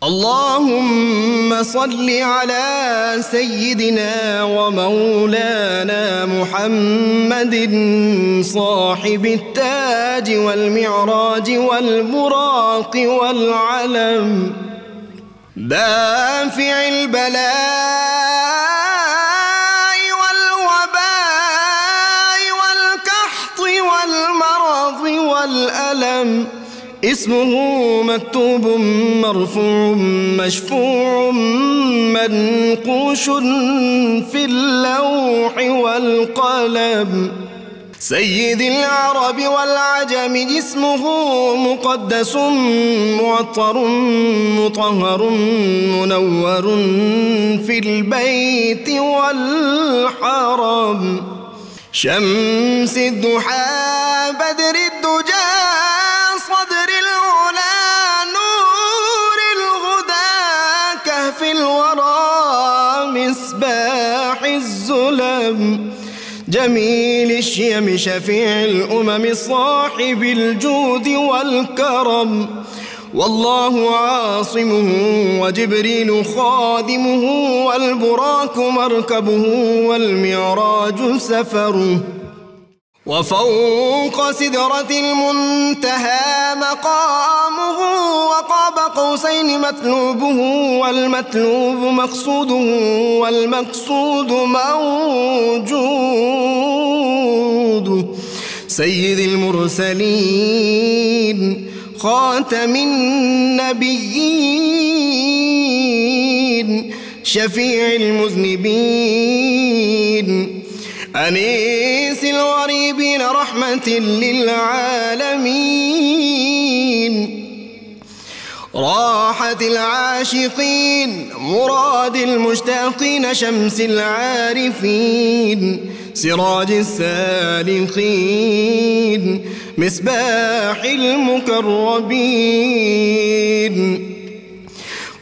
اللهم صل على سيدنا ومولانا محمد صاحب التاج والمعراج والبراق والعلم دافع البلاء والوباء والكحط والمرض والألم اسمه مكتوب مرفوع مشفوع منقوش في اللوح والقلم سيد العرب والعجم اسمه مقدس معطر مطهر منور في البيت والحرم شمس الضحى بدر الدجى صدر العلا نور الهدى كهف الورى مصباح الظلم جميل الشيم شفيع الأمم صاحب الجود والكرم والله عاصمه وجبريل خادمه والبراك مركبه والمعراج سفره وفوق سدرة المنتهى مقامه وقاب قوسين مطلوبه والمطلوب مقصوده والمقصود موجود سيد المرسلين خاتم النبيين شفيع المذنبين أنيس الغريبين رحمة للعالمين راحة العاشقين مراد المشتاقين شمس العارفين سراج السالكين مصباح المقربين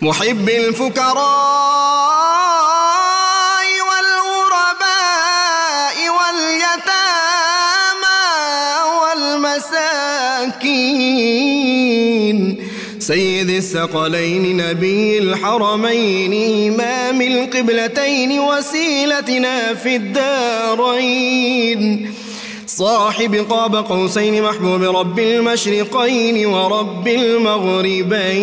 محب الفقراء سيد الثقلين نبي الحرمين إمام القبلتين وسيلتنا في الدارين صاحب قاب قوسين محبوب رب المشرقين ورب المغربين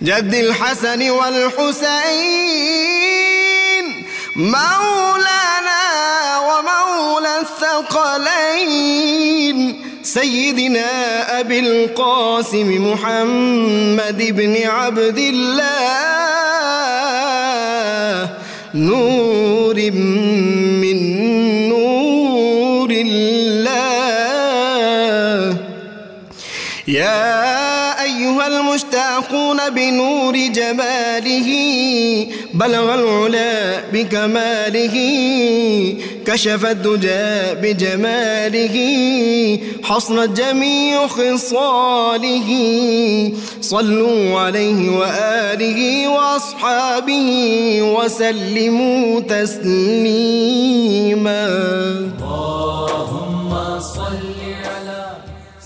جد الحسن والحسين مولانا ومولى الثقلين سيدنا أبي القاسم محمد بن عبد الله نور من نور الله يا أيها المشتاقون بنور جماله بلغ العلا بكماله كشف الدجى بجماله حصنت جميع خصاله صلوا عليه وآله وأصحابه وسلموا تسليما اللهم صل على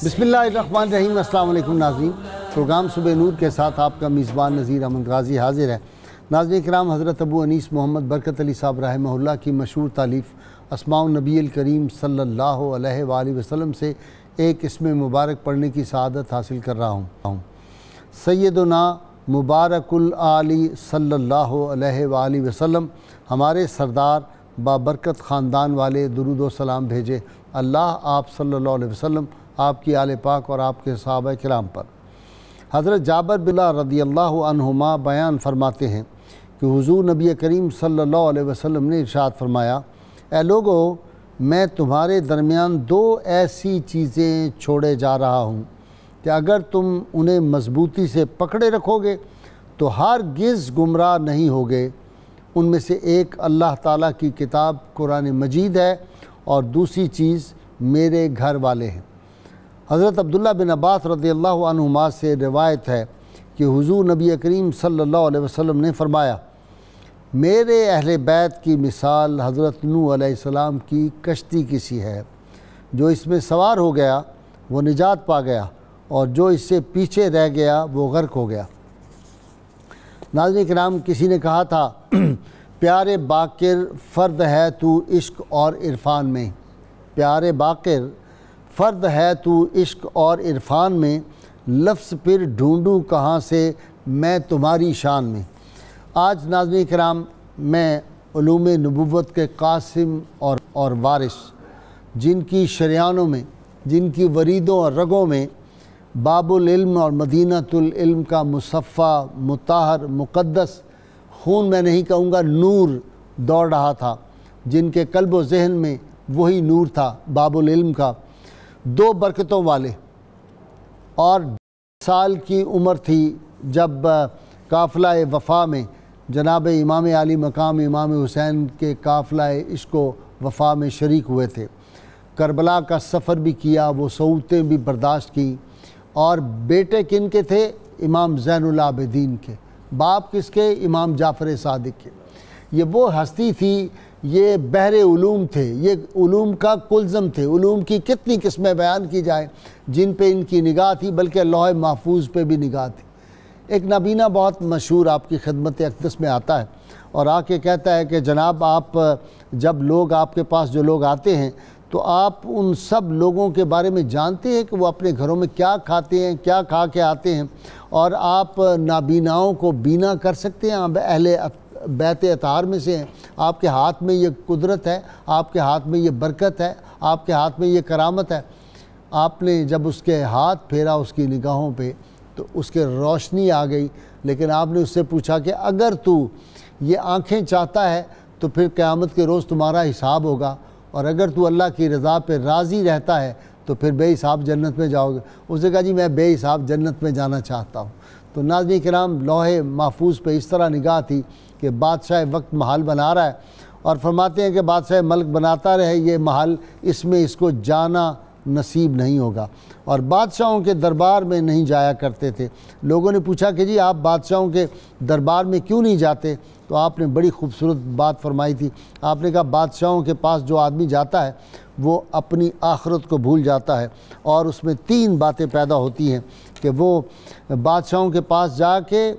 بسم اللہ الرحمن الرحیم۔ السلام علیکم ناظرین، پروگرام صبح نور کے ساتھ آپ کا میزبان نذیر احمد غازی حاضر ہے۔ ناظرین کرام، حضرت ابو انیس محمد برکت علی صاحب رحمہ اللہ کی مشہور تالیف اسماء النبی الکریم صلی اللہ علیہ وآلہ وسلم سے ایک اسم مبارک پڑھنے کی سعادت حاصل کر رہا ہوں۔ سیدنا مبارک العالی صلی اللہ علیہ وآلہ وسلم ہمارے سردار بابرکت خاندان والے درود و سلام بھیجے اللہ آپ صلی اللہ علیہ وسلم، آپ کی آل پاک اور آپ کے صحابہ کرام پر۔ حضرت جابر بن اللہ رضی اللہ عنہما بیان فرماتے ہیں کہ حضور نبی کریم صلی اللہ علیہ وسلم نے ارشاد فرمایا، اے لوگو، میں تمہارے درمیان دو ایسی چیزیں چھوڑے جا رہا ہوں کہ اگر تم انہیں مضبوطی سے پکڑے رکھو گے تو ہرگز گمراہ نہیں ہوگے۔ ان میں سے ایک اللہ تعالیٰ کی کتاب قرآن مجید ہے اور دوسری چیز میرے گھر والے ہیں۔ حضرت عبداللہ بن عباس رضی اللہ عنہما سے روایت ہے کہ حضور نبی کریم صلی اللہ علیہ وسلم نے فرمایا، میرے اہل بیت کی مثال حضرت نوح علیہ السلام کی کشتی کی سی ہے، جو اس میں سوار ہو گیا وہ نجات پا گیا اور جو اس سے پیچھے رہ گیا وہ غرق ہو گیا۔ ناظرین کرام، کسی نے کہا تھا پیارے باقر فرد ہے تو عشق اور عرفان میں، پیارے باقر فرد ہے تو عشق اور عرفان میں، لفظ پھر ڈھونڈوں کہاں سے میں تمہاری شان میں۔ آج ناظرین کرام میں علوم نبوت کے قاسم اور وارث، جن کی شریانوں میں، جن کی وریدوں اور رگوں میں باب العلم اور مدینۃ العلم کا مصفہ، مطہر، مقدس خون میں نہیں کہوں گا، نور دوڑ رہا تھا، جن کے قلب و ذہن میں وہی نور تھا باب العلم کا، 2 برکتوں والے، اور سال کی عمر تھی جب قافلہ وفا میں جناب امام علی مقام امام حسین کے قافلہ عشق و وفا میں شریک ہوئے تھے۔ کربلا کا سفر بھی کیا، وہ صعوبتیں بھی برداشت کی، اور بیٹے کن کے تھے؟ امام زین العابدین کے۔ باپ کس کے؟ امام جعفر صادق کے۔ یہ وہ ہستی تھی، یہ بحر علوم تھے، یہ علوم کا کلزم تھے۔ علوم کی کتنی قسمیں بیان کی جائیں جن پہ ان کی نگاہ تھی، بلکہ لوح محفوظ پہ بھی نگاہ تھی۔ ایک نابینا بہت مشہور آپ کی خدمت اقدس میں آتا ہے اور آ کے کہتا ہے کہ جناب آپ جب لوگ آپ کے پاس جو لوگ آتے ہیں تو آپ ان سب لوگوں کے بارے میں جانتے ہیں کہ وہ اپنے گھروں میں کیا کھاتے ہیں، کیا کھا کے آتے ہیں، اور آپ نابیناؤں کو بینا کر سکتے ہیں؟ آپ اہل بیت اطہار میں سے ہیں، آپ کے ہاتھ میں یہ قدرت ہے، آپ کے ہاتھ میں یہ برکت ہے، آپ کے ہاتھ میں یہ کرامت ہے۔ آپ نے جب اس کے ہاتھ پھیرا اس کی نگاہوں پہ تو اس کے روشنی آ گئی، لیکن آپ نے اس سے پوچھا کہ اگر تو یہ آنکھیں چاہتا ہے تو پھر قیامت کے روز تمہارا حساب ہوگا، اور اگر تو اللہ کی رضا پہ راضی رہتا ہے تو پھر بے حساب جنت میں جاؤ گے۔ اس نے کہا جی میں بے حساب جنت میں جانا چاہتا ہوں۔ تو ناظرین کرام، لوح محفوظ پہ اس طرح نگاہ تھی کہ بادشاہ وقت محل بنا رہا ہے، اور فرماتے ہیں کہ بادشاہ ملک بناتا رہے، یہ محل اس میں اس کو جانا نصیب نہیں ہوگا، اور بادشاہوں کے دربار میں نہیں جایا کرتے تھے۔ لوگوں نے پوچھا کہ جی آپ بادشاہوں کے دربار میں کیوں نہیں جاتے؟ تو آپ نے بڑی خوبصورت بات فرمائی تھی۔ آپ نے کہا بادشاہوں کے پاس جو آدمی جاتا ہے وہ اپنی آخرت کو بھول جاتا ہے، اور اس میں 3 باتیں پیدا ہوتی ہیں کہ وہ بادشاہوں کے پاس جا کے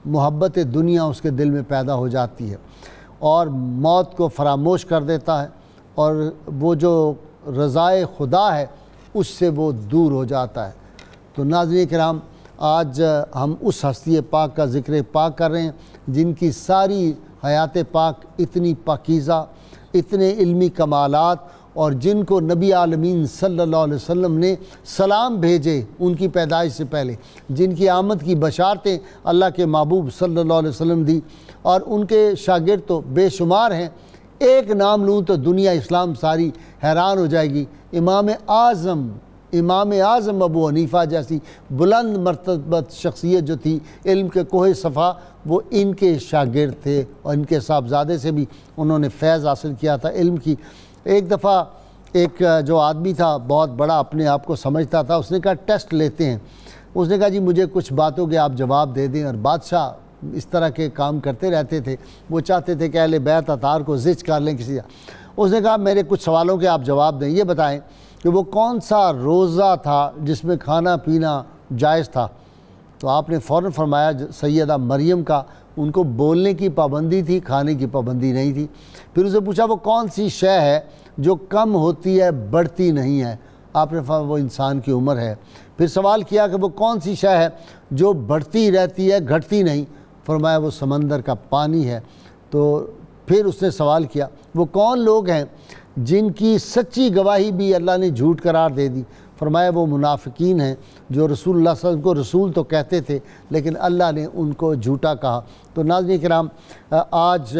محبت دنیا اس کے دل میں پیدا ہو جاتی ہے، اور موت کو فراموش کر دیتا ہے، اور وہ جو رضائے خدا ہے اس سے وہ دور ہو جاتا ہے۔ تو ناظرین کرام، آج ہم اس ہستی پاک کا ذکر پاک کر رہے ہیں جن کی ساری حیات پاک اتنی پاکیزہ، اتنے علمی کمالات، اور جن کو نبی عالمین صلی اللہ علیہ وسلم نے سلام بھیجے ان کی پیدائش سے پہلے، جن کی آمد کی بشارتیں اللہ کے محبوب صلی اللہ علیہ وسلم دی، اور ان کے شاگرد تو بے شمار ہیں۔ ایک نام لوں تو دنیا اسلام ساری حیران ہو جائے گی۔ امام اعظم ابو حنیفہ جیسی بلند مرتبت شخصیت جو تھی، علم کے کوہ صفا، وہ ان کے شاگرد تھے، اور ان کے صاحبزادے سے بھی انہوں نے فیض حاصل کیا تھا علم کی۔ ایک دفعہ ایک جو آدمی تھا بہت بڑا اپنے آپ کو سمجھتا تھا، اس نے کہا ٹیسٹ لیتے ہیں۔ اس نے کہا جی مجھے کچھ باتوں کے آپ جواب دے دیں، اور بادشاہ اس طرح کے کام کرتے رہتے تھے، وہ چاہتے تھے کہ اہل بیت اطہار کو زج کر لیں کسی۔ اس نے کہا میرے کچھ سوالوں کے آپ جواب دیں، یہ بتائیں کہ وہ کون سا روزہ تھا جس میں کھانا پینا جائز تھا؟ تو آپ نے فوراً فرمایا سیدہ مریم کا، ان کو بولنے کی پابندی تھی، کھانے کی پابندی نہیں تھی۔ پھر اسے پوچھا وہ کون سی شے ہے جو کم ہوتی ہے بڑھتی نہیں ہے؟ آپ نے فرمایا وہ انسان کی عمر ہے۔ پھر سوال کیا کہ وہ کون سی شے ہے جو بڑھتی رہتی ہے گھٹتی نہیں؟ فرمایا وہ سمندر کا پانی ہے۔ تو پھر اس نے سوال کیا وہ کون لوگ ہیں جن کی سچی گواہی بھی اللہ نے جھوٹ قرار دے دی؟ فرمایا وہ منافقین ہیں جو رسول اللہ صلی اللہ علیہ وسلم کو رسول تو کہتے تھے لیکن اللہ نے ان کو جھوٹا کہا۔ تو ناظرین کرام، آج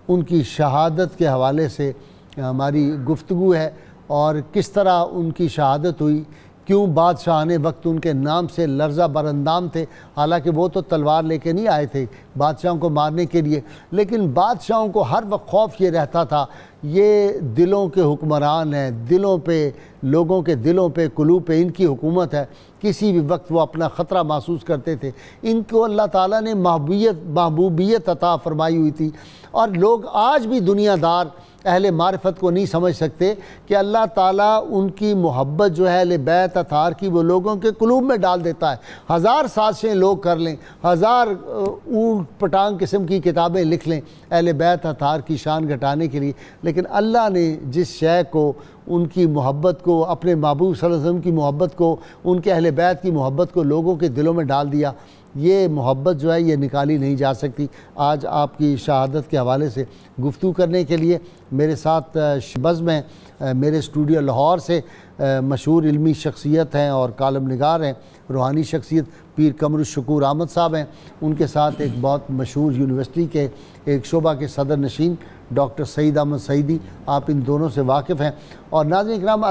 ان کی شہادت کے حوالے سے ہماری گفتگو ہے، اور کس طرح ان کی شہادت ہوئی، کیوں بادشاہان وقت ان کے نام سے لرزہ براندام تھے، حالانکہ وہ تو تلوار لے کے نہیں آئے تھے بادشاہوں کو مارنے کے لیے، لیکن بادشاہوں کو ہر وقت خوف یہ رہتا تھا یہ دلوں کے حکمران ہیں، دلوں پہ، لوگوں کے دلوں پہ، قلوب پہ ان کی حکومت ہے۔ کسی بھی وقت وہ اپنا خطرہ محسوس کرتے تھے۔ ان کو اللہ تعالیٰ نے محبوبیت عطا فرمائی ہوئی تھی، اور لوگ آج بھی دنیا دار اہل معرفت کو نہیں سمجھ سکتے کہ اللہ تعالیٰ ان کی محبت جو ہے اہل بیت اطہار کی وہ لوگوں کے قلوب میں ڈال دیتا ہے۔ ہزار سازشیں لوگ کر لیں، ہزار اونٹ پٹانگ قسم کی کتابیں لکھ لیں اہل بیت اطہار کی شان گھٹانے کے لیے، لیکن اللہ نے جس شے کو، ان کی محبت کو، اپنے محبوب صلی اللہ علیہ وسلم کی محبت کو، ان کے اہل بیت کی محبت کو لوگوں کے دلوں میں ڈال دیا، یہ محبت جو ہے یہ نکالی نہیں جا سکتی۔ آج آپ کی شہادت کے حوالے سے گفتگو کرنے کے لیے میرے ساتھ شبز میں میرے اسٹوڈیو لاہور سے مشہور علمی شخصیت ہیں اور کالم نگار ہیں، روحانی شخصیت پیر قمر الشکور احمد صاحب ہیں۔ ان کے ساتھ ایک بہت مشہور یونیورسٹی کے ایک شعبہ کے صدر نشین ڈاکٹر سعید احمد سعیدی، آپ ان دونوں سے واقف ہیں۔ اور ناظرین کرام،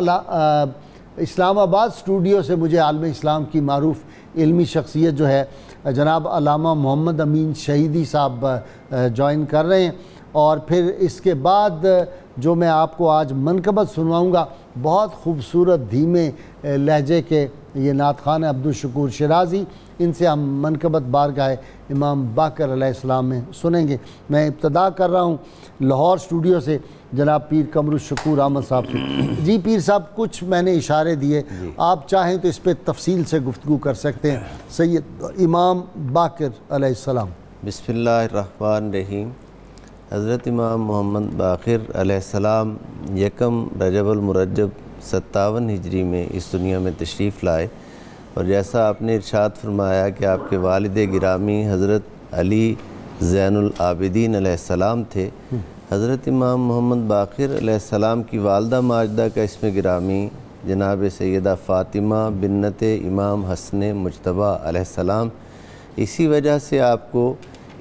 اسلام آباد اسٹوڈیو سے مجھے عالم اسلام کی معروف علمی شخصیت جو ہے جناب علامہ محمد امین شہیدی صاحب جوائن کر رہے ہیں، اور پھر اس کے بعد جو میں آپ کو آج منقبت سنواؤں گا، بہت خوبصورت دھیمے لہجے کے یہ نعت خوان عبدالشکور شیرازی، ان سے ہم منقبت بارگاہ امام باقر علیہ السلام میں سنیں گے۔ میں ابتدا کر رہا ہوں لاہور اسٹوڈیو سے جناب پیر قمر الشکور احمد صاحب سے۔ جی پیر صاحب، کچھ میں نے اشارے دیے، آپ چاہیں تو اس پہ تفصیل سے گفتگو کر سکتے ہیں۔ سید امام باقر علیہ السلام۔ بسم اللہ الرحمن الرحیم۔ حضرت امام محمد باقر علیہ السلام یکم رجب المرجب 57 ہجری میں اس دنیا میں تشریف لائے، اور جیسا آپ نے ارشاد فرمایا کہ آپ کے والد گرامی حضرت علی زین العابدین علیہ السلام تھے، حضرت امام محمد باقر علیہ السلام کی والدہ ماجدہ کا اسم گرامی جناب سیدہ فاطمہ بنت امام حسن مجتبیٰ علیہ السلام، اسی وجہ سے آپ کو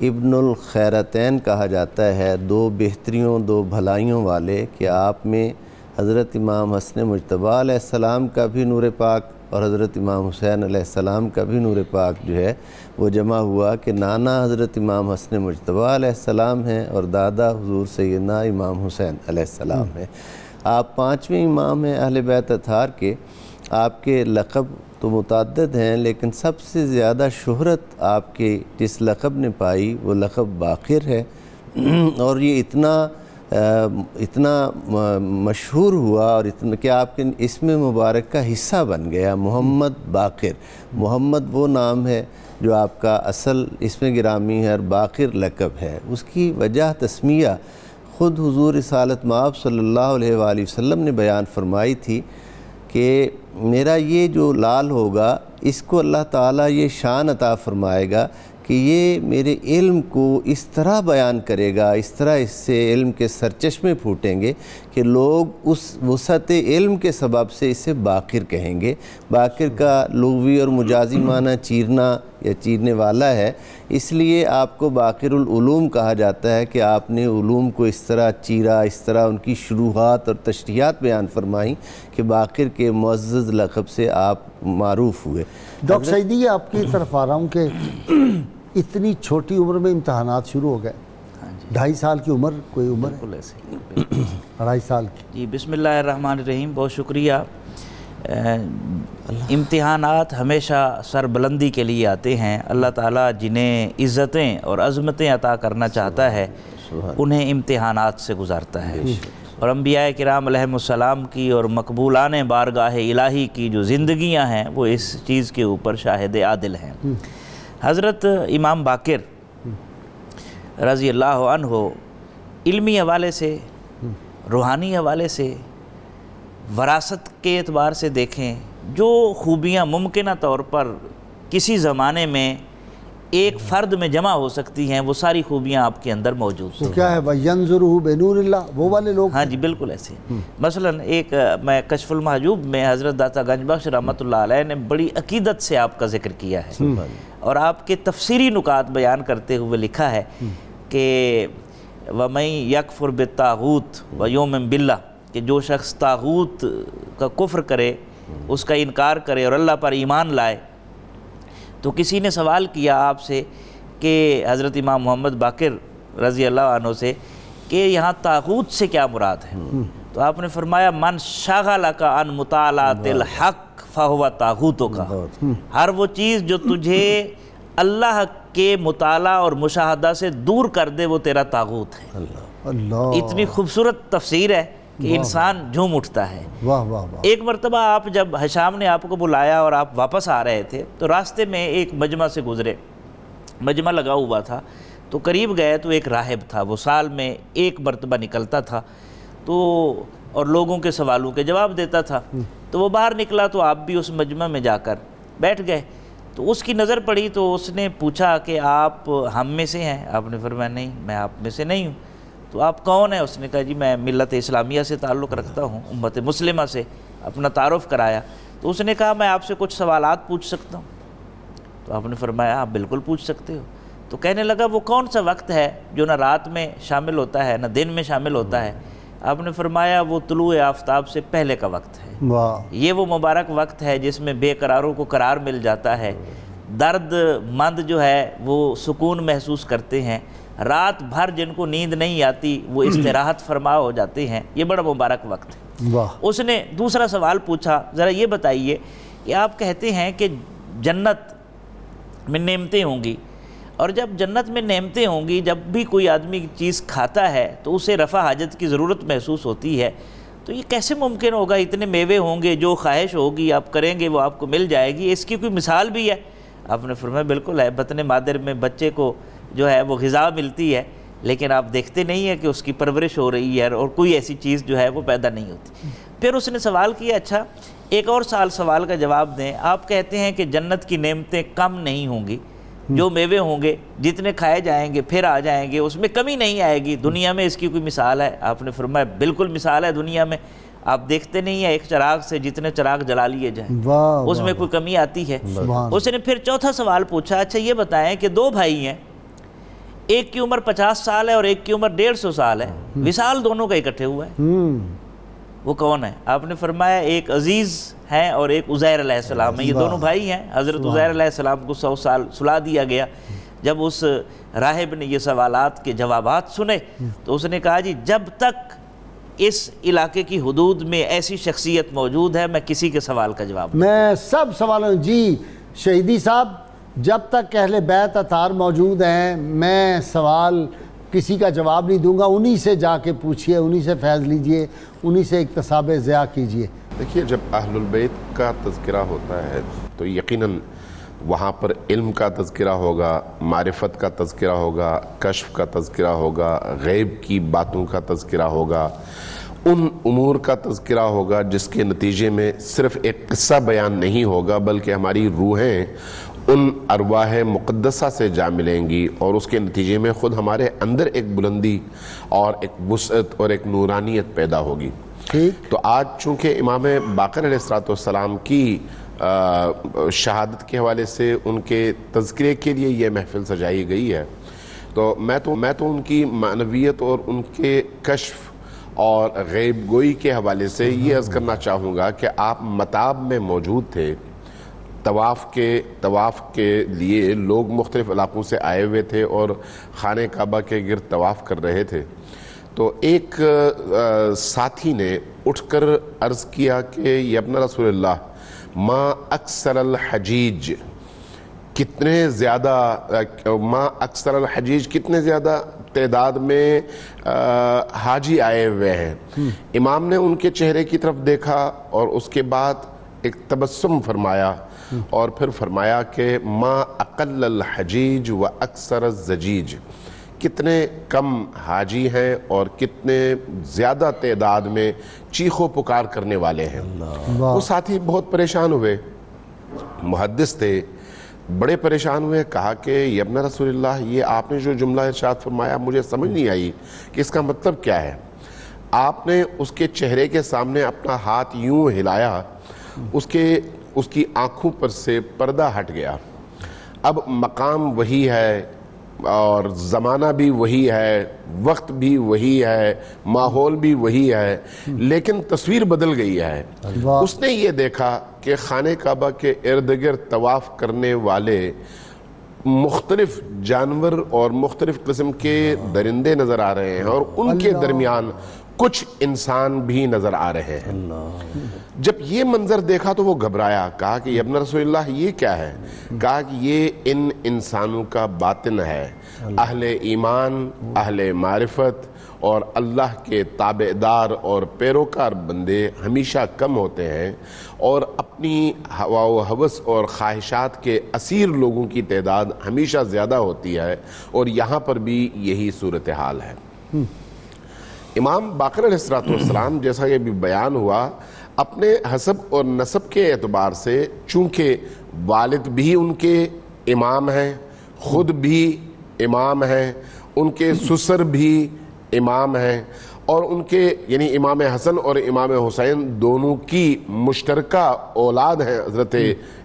ابن الخیرتین کہا جاتا ہے، دو بہتریوں، دو بھلائیوں والے، کہ آپ میں حضرت امام حسن مجتبیٰ علیہ السلام کا بھی نور پاک اور حضرت امام حسین علیہ السلام کا بھی نور پاک جو ہے وہ جمع ہوا، کہ نانا حضرت امام حسن مجتبیٰ علیہ السلام ہیں اور دادا حضور سیدنا امام حسین علیہ السلام ہیں۔ آپ پانچویں امام ہیں اہل بیت اطہار کے۔ آپ کے لقب تو متعدد ہیں، لیکن سب سے زیادہ شہرت آپ کے جس لقب نے پائی وہ لقب باقر ہے، اور یہ اتنا مشہور ہوا اور اتنا کہ آپ کے اسم مبارک کا حصہ بن گیا، محمد باقر۔ محمد وہ نام ہے جو آپ کا اصل اسم گرامی ہے، اور باقر لقب ہے۔ اس کی وجہ تسمیہ خود حضور رسالت مآب صلی اللہ علیہ وآلہ وسلم نے بیان فرمائی تھی کہ میرا یہ جو لال ہوگا، اس کو اللہ تعالیٰ یہ شان عطا فرمائے گا کہ یہ میرے علم کو اس طرح بیان کرے گا، اس طرح اس سے علم کے سرچشمے پھوٹیں گے کہ لوگ اس وسعت علم کے سبب سے اسے باقر کہیں گے۔ باقر کا لغوی اور مجازی معنی چیرنا یا چیرنے والا ہے، اس لیے آپ کو باقر العلوم کہا جاتا ہے کہ آپ نے علوم کو اس طرح چیرا، اس طرح ان کی شروحات اور تشریحات بیان فرمائیں کہ باقر کے معزز لقب سے آپ معروف ہوئے۔ ڈاکٹر سعیدی، آپ کی طرف آ رہا ہوں کہ اتنی چھوٹی عمر میں امتحانات شروع ہو گئے، 2.5 سال کی عمر، کوئی عمر ہے؟ 2.5 سال کی۔ جی بسم اللہ الرحمن الرحیم، بہت شکریہ۔ امتحانات ہمیشہ سربلندی کے لیے آتے ہیں۔ اللہ تعالیٰ جنہیں عزتیں اور عظمتیں عطا کرنا چاہتا ہے انہیں امتحانات سے گزارتا ہے، اور انبیاء کرام علیہ السلام کی اور مقبولان بارگاہ الہی کی جو زندگیاں ہیں وہ اس چیز کے اوپر شاہد عادل ہیں۔ حضرت امام باقر رضی اللہ عنہ علمی حوالے سے، روحانی حوالے سے، وراثت کے اعتبار سے دیکھیں، جو خوبیاں ممکنہ طور پر کسی زمانے میں ایک فرد میں جمع ہو سکتی ہیں، وہ ساری خوبیاں آپ کے اندر موجود ہیں۔ وہ کیا ہے؟ وَيَنْظُرُهُ بِنُورِ اللَّهِ، وہ والے لوگ؟ ہاں جی بالکل ایسے۔ مثلا ایک میں کشف المحجوب میں حضرت داتا گنج بخش رحمۃ اللہ علیہ نے بڑی عقیدت سے آپ کا ذکر کیا ہے، اور آپ کے تفسیری نکات بیان کرتے ہوئے لکھا ہے کہ وَمَن يَكْفُرْ بِالطَّاغُوتِ وَيُؤْمِن بِاللَّهِ، کہ جو شخص طاغوت کا کفر کرے، اس کا انکار کرے اور اللہ پر ایمان لائے۔ تو کسی نے سوال کیا آپ سے کہ حضرت امام محمد باقر رضی اللہ عنہ سے کہ یہاں طاغوت سے کیا مراد ہے؟ تو آپ نے فرمایا من شغلک عن مطالعۃ الحق فہو طاغوتک، ہر وہ چیز جو تجھے اللہ کے مطالعہ اور مشاہدہ سے دور کر دے وہ تیرا طاغوت ہے۔ اللہ، اتنی خوبصورت تفسیر ہے کہ انسان جھوم اٹھتا ہے۔ واہ واہ واہ۔ ایک مرتبہ آپ جب ہشام نے آپ کو بلایا اور آپ واپس آ رہے تھے تو راستے میں ایک مجمع سے گزرے، مجمع لگا ہوا تھا، تو قریب گئے تو ایک راہب تھا، وہ سال میں ایک مرتبہ نکلتا تھا تو اور لوگوں کے سوالوں کے جواب دیتا تھا۔ تو وہ باہر نکلا تو آپ بھی اس مجمع میں جا کر بیٹھ گئے، تو اس کی نظر پڑی تو اس نے پوچھا کہ آپ ہم میں سے ہیں؟ آپ نے فرمایا نہیں، میں آپ میں سے نہیں ہوں۔ تو آپ کون ہیں؟ اس نے کہا جی میں ملت اسلامیہ سے تعلق رکھتا ہوں، امت مسلمہ سے، اپنا تعارف کرایا۔ تو اس نے کہا میں آپ سے کچھ سوالات پوچھ سکتا ہوں؟ تو آپ نے فرمایا آپ بالکل پوچھ سکتے ہو۔ تو کہنے لگا وہ کون سا وقت ہے جو نہ رات میں شامل ہوتا ہے نہ دن میں شامل ہوتا ہے؟ آپ نے فرمایا وہ طلوع آفتاب سے پہلے کا وقت ہے، یہ وہ مبارک وقت ہے جس میں بے قراروں کو قرار مل جاتا ہے، درد مند جو ہے وہ سکون محسوس کرتے ہیں، رات بھر جن کو نیند نہیں آتی وہ استراحت فرما ہو جاتے ہیں، یہ بڑا مبارک وقت ہے۔ اس نے دوسرا سوال پوچھا ذرا یہ بتائیے کہ آپ کہتے ہیں کہ جنت میں نعمتیں ہوں گی، اور جب جنت میں نعمتیں ہوں گی جب بھی کوئی آدمی چیز کھاتا ہے تو اسے رفع حاجت کی ضرورت محسوس ہوتی ہے، تو یہ کیسے ممکن ہوگا؟ اتنے میوے ہوں گے، جو خواہش ہوگی آپ کریں گے وہ آپ کو مل جائے گی، اس کی کوئی مثال بھی ہے؟ آپ نے فرمایا بالکل ہے، بطن مادر میں بچے کو جو ہے وہ غذا ملتی ہے لیکن آپ دیکھتے نہیں ہیں کہ اس کی پرورش ہو رہی ہے اور کوئی ایسی چیز جو ہے وہ پیدا نہیں ہوتی۔ پھر اس نے سوال کیا اچھا ایک اور سوال کا جواب دیں، آپ کہتے ہیں کہ جنت کی نعمتیں کم نہیں ہوں گی، جو میوے ہوں گے جتنے کھائے جائیں گے پھر آ جائیں گے، اس میں کمی نہیں آئے گی، دنیا میں اس کی کوئی مثال ہے؟ آپ نے فرمایا بالکل مثال ہے، دنیا میں آپ دیکھتے نہیں ہیں ایک چراغ سے جتنے چراغ جلا لیے جائیں اس میں کوئی کمی آتی ہے؟ اس نے پھر چوتھا سوال پوچھا اچھا یہ بتائیں کہ دو بھائی ہیں، ایک کی عمر 50 سال ہے اور ایک کی عمر 150 سال ہے، وصال دونوں کا اکٹھے ہوا ہے، وہ کون ہے؟ آپ نے فرمایا ایک عزیز ہیں اور ایک عزیر علیہ السلام ہے، یہ دونوں بھائی ہیں۔ حضرت عزیر علیہ السلام کو 100 سال سلا دیا گیا۔ جب اس راہب نے یہ سوالات کے جوابات سنے تو اس نے کہا جی جب تک اس علاقے کی حدود میں ایسی شخصیت موجود ہے میں کسی کے سوال کا جواب میں سب سوالوں جی شہیدی صاحب جب تک اہل بیت اطہار موجود ہیں میں سوال کسی کا جواب نہیں دوں گا، انہی سے جا کے پوچھئے، انہی سے فیض لیجئے، انہی سے اکتساب ضیاء کیجئے۔ دیکھیے جب اہل البیت کا تذکرہ ہوتا ہے تو یقیناً وہاں پر علم کا تذکرہ ہوگا، معرفت کا تذکرہ ہوگا، کشف کا تذکرہ ہوگا، غیب کی باتوں کا تذکرہ ہوگا، ان امور کا تذکرہ ہوگا جس کے نتیجے میں صرف ایک قصہ بیان نہیں ہوگا بلکہ ہماری روحیں ان ارواح مقدسہ سے جا ملیں گی اور اس کے نتیجے میں خود ہمارے اندر ایک بلندی اور ایک وسعت اور ایک نورانیت پیدا ہوگی۔ تو آج چونکہ امام باقر علیہ السلام کی شہادت کے حوالے سے ان کے تذکرے کے لیے یہ محفل سجائی گئی ہے تو میں تو ان کی معنویت اور ان کے کشف اور غیب گوئی کے حوالے سے یہ عرض کرنا چاہوں گا کہ آپ متاب میں موجود تھے، طواف کے لیے لوگ مختلف علاقوں سے آئے ہوئے تھے اور خانہ کعبہ کے گرد طواف کر رہے تھے، تو ایک ساتھی نے اٹھ کر عرض کیا کہ یا ابن رسول اللہ ما اکثر الحجیج، کتنے زیادہ تعداد میں حاجی آئے ہوئے ہیں۔ امام نے ان کے چہرے کی طرف دیکھا اور اس کے بعد ایک تبسم فرمایا اور پھر فرمایا کہ ما اقل الحجیج و اکثر الزجیج، کتنے کم حاجی ہیں اور کتنے زیادہ تعداد میں چیخ و پکار کرنے والے ہیں۔ وہ ساتھی بہت پریشان ہوئے، محدث تھے، بڑے پریشان ہوئے، کہا کہ یا ابن رسول اللہ یہ آپ نے جو جملہ ارشاد فرمایا مجھے سمجھ نہیں آئی کہ اس کا مطلب کیا ہے۔ آپ نے اس کے چہرے کے سامنے اپنا ہاتھ یوں ہلایا، اس کی آنکھوں پر سے پردہ ہٹ گیا۔ اب مقام وہی ہے اور زمانہ بھی وہی ہے، وقت بھی وہی ہے، ماحول بھی وہی ہے، لیکن تصویر بدل گئی ہے۔ اس نے یہ دیکھا کہ خانہ کعبہ کے ارد گرد طواف کرنے والے مختلف جانور اور مختلف قسم کے درندے نظر آ رہے ہیں اور ان کے درمیان کچھ انسان بھی نظر آ رہے ہیں. جب یہ منظر دیکھا تو وہ گھبرایا, کہا کہ ابن رسول اللہ یہ کیا ہے؟ کہا کہ یہ ان انسانوں کا باطن ہے. اہل ایمان, اہل معرفت اور اللہ کے تابعدار اور پیروکار بندے ہمیشہ کم ہوتے ہیں اور اپنی ہوا و ہوس اور خواہشات کے اسیر لوگوں کی تعداد ہمیشہ زیادہ ہوتی ہے, اور یہاں پر بھی یہی صورتحال ہے. امام باقر علیہ السلام جیسا کہ بھی بیان ہوا, اپنے حسب اور نسب کے اعتبار سے چونکہ والد بھی ان کے امام ہیں, خود بھی امام ہیں, ان کے سسر بھی امام ہیں, اور ان کے یعنی امام حسن اور امام حسین دونوں کی مشترکہ اولاد ہیں حضرت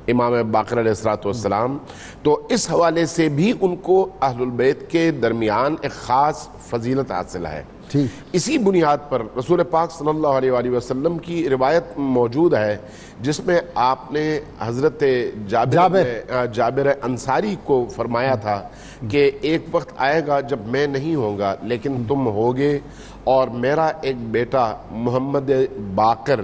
امام باقر علیہ السلام. تو اس حوالے سے بھی ان کو اہل البیت کے درمیان ایک خاص فضیلت حاصل ہے. اسی بنیاد پر رسول پاک صلی اللہ علیہ وآلہ وسلم کی روایت موجود ہے جس میں آپ نے حضرت جابر انصاری کو فرمایا تھا کہ ایک وقت آئے گا جب میں نہیں ہوں گا لیکن تم ہوگے, اور میرا ایک بیٹا محمد باقر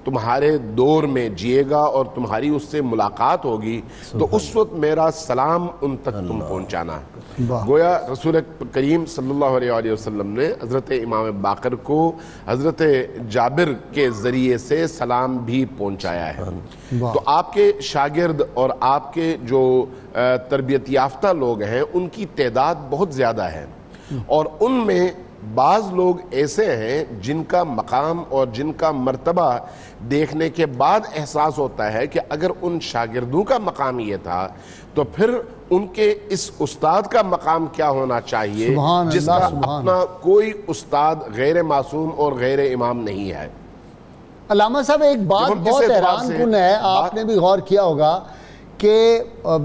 تمہارے دور میں جیے گا اور تمہاری اس سے ملاقات ہوگی, تو اس وقت میرا سلام ان تک تم پہنچانا. گویا رسول کریم صلی اللہ علیہ وآلہ وسلم نے حضرت امام باقر کو حضرت جابر کے ذریعے سے سلام بھی پہنچایا ہے. تو آپ کے شاگرد اور آپ کے جو تربیت یافتہ لوگ ہیں ان کی تعداد بہت زیادہ ہے, اور ان میں بعض لوگ ایسے ہیں جن کا مقام اور جن کا مرتبہ دیکھنے کے بعد احساس ہوتا ہے کہ اگر ان شاگردوں کا مقام یہ تھا تو پھر ان کے اس استاد کا مقام کیا ہونا چاہیے جس کا اپنا کوئی استاد غیر معصوم اور غیر امام نہیں ہے. علامہ صاحب ایک بات بہت حیران کن ہے, آپ نے بھی غور کیا ہوگا کہ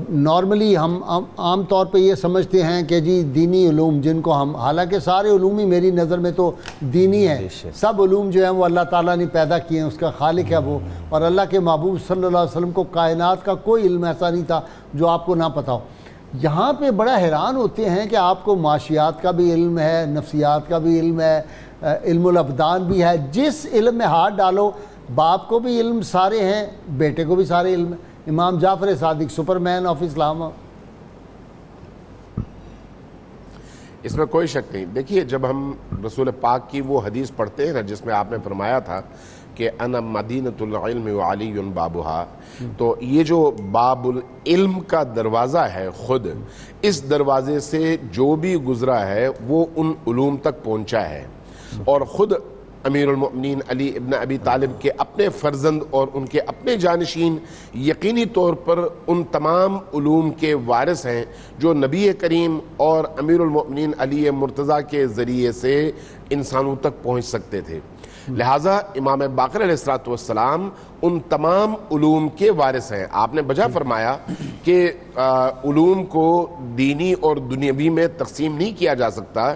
نارملی ہم عام طور پہ یہ سمجھتے ہیں کہ جی دینی علوم جن کو ہم, حالانکہ سارے علوم ہی میری نظر میں تو دینی ہیں, سب علوم جو ہیں وہ اللہ تعالیٰ نے پیدا کیے ہیں, اس کا خالق ہے وہ, اور اللہ کے محبوب صلی اللہ علیہ وسلم کو کائنات کا کوئی علم ایسا نہیں تھا جو آپ کو نہ پتہ ہو. یہاں پہ بڑا حیران ہوتے ہیں کہ آپ کو معاشیات کا بھی علم ہے, نفسیات کا بھی علم ہے, علم الابدان بھی ہے, جس علم میں ہاتھ ڈالو باپ کو بھی علم سارے ہیں, بیٹے کو بھی سارے علم ہے. امام جعفر صادق سپرمین آف اسلام. اس میں کوئی شک نہیں. دیکھیے جب ہم رسول پاک کی وہ حدیث پڑھتے ہیں نا جس میں آپ نے فرمایا تھا کہ انا مدینۃ العلم وعلی بابھا, تو یہ جو باب العلم کا دروازہ ہے خود اس دروازے سے جو بھی گزرا ہے وہ ان علوم تک پہنچا ہے, اور خود امیر المؤمنین علی ابن ابی طالب کے اپنے فرزند اور ان کے اپنے جانشین یقینی طور پر ان تمام علوم کے وارث ہیں جو نبی کریم اور امیر المؤمنین علی مرتضیٰ کے ذریعے سے انسانوں تک پہنچ سکتے تھے. لہٰذا امام باقر علیہ السلام ان تمام علوم کے وارث ہیں. آپ نے بجا فرمایا کہ علوم کو دینی اور دنیاوی میں تقسیم نہیں کیا جا سکتا,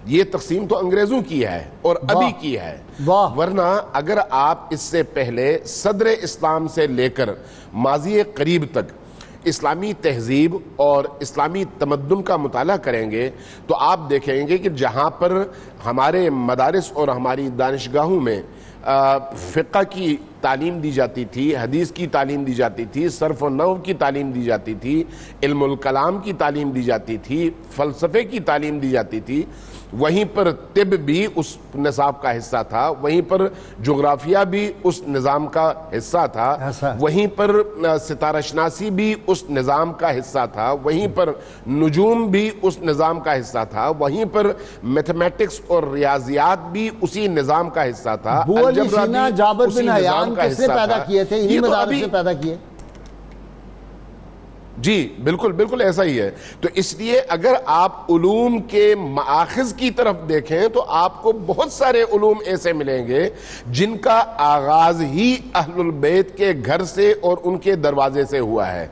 یہ تقسیم تو انگریزوں کی ہے اور ابھی کی ہے, ورنہ اگر آپ اس سے پہلے صدر اسلام سے لے کر ماضی قریب تک اسلامی تہذیب اور اسلامی تمدن کا مطالعہ کریں گے تو آپ دیکھیں گے کہ جہاں پر ہمارے مدارس اور ہماری دانشگاہوں میں فقہ کی تعلیم دی جاتی تھی, حدیث کی تعلیم دی جاتی تھی, صرف و نحو کی تعلیم دی جاتی تھی, علم الکلام کی تعلیم دی جاتی تھی, فلسفے کی تعلیم دی جاتی تھی, وہیں پر طب بھی اس نصاب کا حصہ تھا, وہیں پر جغرافیہ بھی اس نظام کا حصہ تھا, وہیں پر ستارہ شناسی بھی اس نظام کا حصہ تھا, وہیں پر نجوم بھی اس نظام کا حصہ تھا, وہیں پر میتھمیٹکس اور ریاضیات بھی اسی نظام کا حصہ تھا. ابو علی سینا جابر بن حیان کس نے پیدا کیے تھے؟ انہی مدارس سے پیدا کیے. جی بالکل بالکل ایسا ہی ہے. تو اس لیے اگر آپ علوم کے مآخذ کی طرف دیکھیں تو آپ کو بہت سارے علوم ایسے ملیں گے جن کا آغاز ہی اہل البیت کے گھر سے اور ان کے دروازے سے ہوا ہے.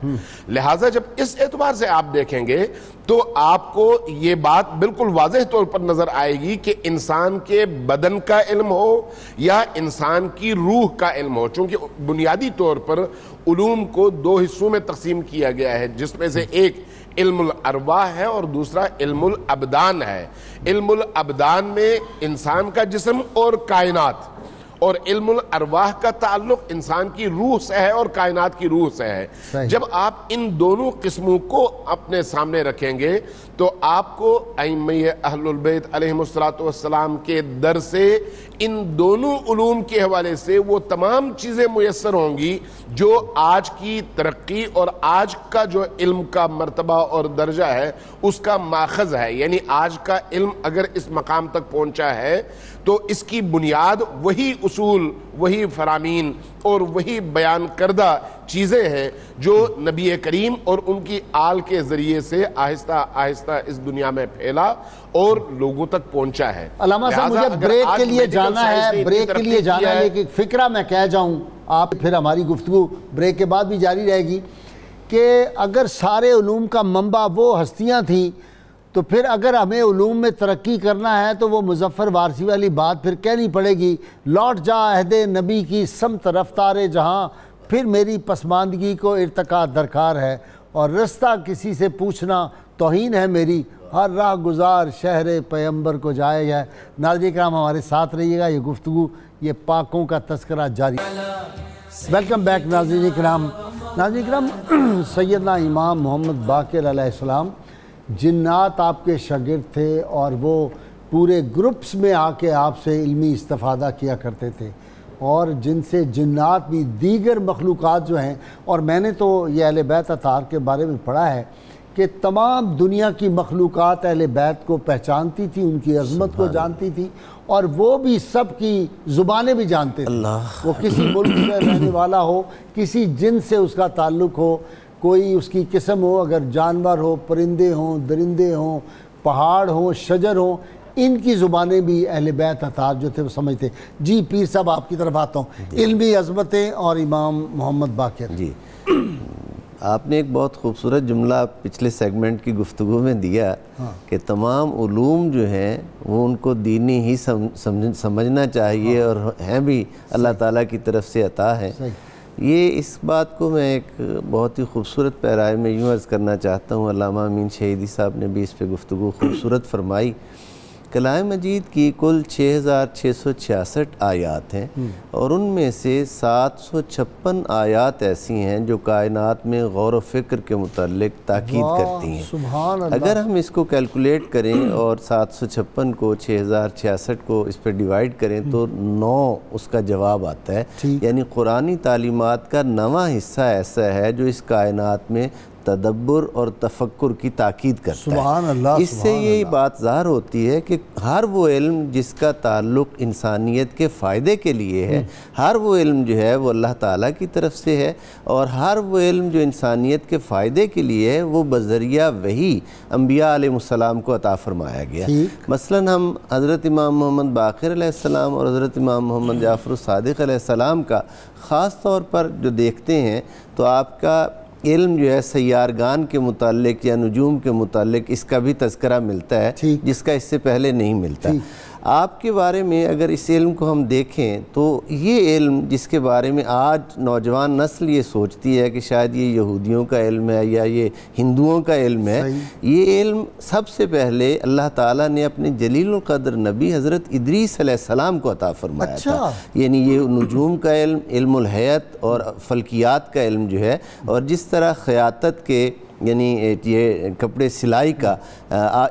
لہٰذا جب اس اعتبار سے آپ دیکھیں گے تو آپ کو یہ بات بالکل واضح طور پر نظر آئے گی کہ انسان کے بدن کا علم ہو یا انسان کی روح کا علم ہو, چونکہ بنیادی طور پر علوم کو دو حصوں میں تقسیم کیا گیا ہے, جس میں سے ایک علم الارواح ہے اور دوسرا علم الابدان ہے۔ علم الابدان میں انسان کا جسم اور کائنات، اور علم الارواح کا تعلق انسان کی روح سے ہے اور کائنات کی روح سے ہے۔ جب آپ ان دونوں قسموں کو اپنے سامنے رکھیں گے تو آپ کو ائمہ اہل البیت علیہم السلام کے در سے ان دونوں علوم کے حوالے سے وہ تمام چیزیں میسر ہوں گی جو آج کی ترقی اور آج کا جو علم کا مرتبہ اور درجہ ہے اس کا ماخذ ہے۔ یعنی آج کا علم اگر اس مقام تک پہنچا ہے تو اس کی بنیاد وہی اصول، وہی فرامین اور وہی بیان کردہ چیزیں ہیں جو نبی کریم اور ان کی آل کے ذریعے سے آہستہ آہستہ اس دنیا میں پھیلا اور لوگوں تک پہنچا ہے۔ علامہ صاحب مجھے بریک کے لیے جانا ہے، بریک کے لیے جانا ہے، لیکن فکرہ میں کہہ جاؤں آپ، پھر ہماری گفتگو بریک کے بعد بھی جاری رہے گی کہ اگر سارے علوم کا منبع وہ ہستیاں تھیں تو پھر اگر ہمیں علوم میں ترقی کرنا ہے تو وہ مظفر وارثی والی بات پھر کہنی پڑے گی، لوٹ جا عہد نبی کی سمت رفتار جہاں، پھر میری پسماندگی کو ارتقا درکار ہے، اور رستہ کسی سے پوچھنا توہین ہے میری، ہر راہ گزار شہر پیغمبر کو جائے گا۔ ناظرین کرام ہمارے ساتھ رہیے گا، یہ گفتگو یہ پاکوں کا تذکرہ جاری۔ ویلکم بیک ناظرین کرام۔ ناظرین کرام، سیدنا امام محمد باقر علیہ السلام جنات آپ کے شاگرد تھے اور وہ پورے گروپس میں آ کے آپ سے علمی استفادہ کیا کرتے تھے، اور جن سے جنات بھی دیگر مخلوقات جو ہیں، اور میں نے تو یہ اہل بیت اطہار کے بارے میں پڑھا ہے کہ تمام دنیا کی مخلوقات اہل بیت کو پہچانتی تھی، ان کی عظمت کو جانتی تھی، اور وہ بھی سب کی زبانیں بھی جانتے تھے۔ وہ کسی ملک سے رہنے والا ہو، کسی جن سے اس کا تعلق ہو، کوئی اس کی قسم ہو، اگر جانور ہو، پرندے ہوں، درندے ہوں، پہاڑ ہوں، شجر ہوں، ان کی زبانیں بھی اہل بیت اطہار جو تھے وہ سمجھتے۔ جی پیر صاحب آپ کی طرف آتا ہوں، علمی عظمتیں اور امام محمد باقر۔ جی آپ نے ایک بہت خوبصورت جملہ پچھلے سیگمنٹ کی گفتگو میں دیا کہ تمام علوم جو ہیں وہ ان کو دینی ہی سمجھنا چاہیے اور ہیں بھی اللہ تعالیٰ کی طرف سے عطا ہے۔ یہ اس بات کو میں ایک بہت ہی خوبصورت پیرائے میں یوں عرض کرنا چاہتا ہوں، علامہ امین شہیدی صاحب نے بھی اس پہ گفتگو خوبصورت فرمائی۔ کلام مجید کی کل 6666 آیات ہیں، اور ان میں سے 756 آیات ایسی ہیں جو کائنات میں غور و فکر کے متعلق تاکید کرتی ہیں۔ سبحان اللہ۔ اگر ہم اس کو کیلکولیٹ کریں اور 756 کو 6066 کو اس پہ ڈیوائیڈ کریں تو 9 اس کا جواب آتا ہے، یعنی قرآنی تعلیمات کا 9واں حصہ ایسا ہے جو اس کائنات میں تدبر اور تفکر کی تاکید کرتا ہے۔ سبحان اللہ۔ اس سے یہ بات ظاہر ہوتی ہے کہ ہر وہ علم جس کا تعلق انسانیت کے فائدے کے لیے ہے، ہر وہ علم جو ہے وہ اللہ تعالیٰ کی طرف سے ہے، اور ہر وہ علم جو انسانیت کے فائدے کے لیے ہے وہ بذریعہ وحی انبیاء علیہ السلام کو عطا فرمایا گیا۔ مثلاً ہم حضرت امام محمد باقر علیہ السلام اور حضرت امام محمد جعفر الصادق علیہ السلام کا خاص طور پر جو دیکھتے ہیں تو آپ کا علم جو ہے سیارگان کے متعلق یا نجوم کے متعلق اس کا بھی تذکرہ ملتا ہے جس کا اس سے پہلے نہیں ملتا۔ آپ کے بارے میں اگر اس علم کو ہم دیکھیں تو یہ علم جس کے بارے میں آج نوجوان نسل یہ سوچتی ہے کہ شاید یہ یہودیوں کا علم ہے یا یہ ہندوؤں کا علم ہے، یہ علم سب سے پہلے اللہ تعالیٰ نے اپنے جلیل القدر نبی حضرت ادریس علیہ السلام کو عطا فرمایا تھا۔ یعنی یہ نجوم کا علم، علم الحیت اور فلکیات کا علم جو ہے، اور جس طرح خیاطت کے یعنی یہ کپڑے سلائی کا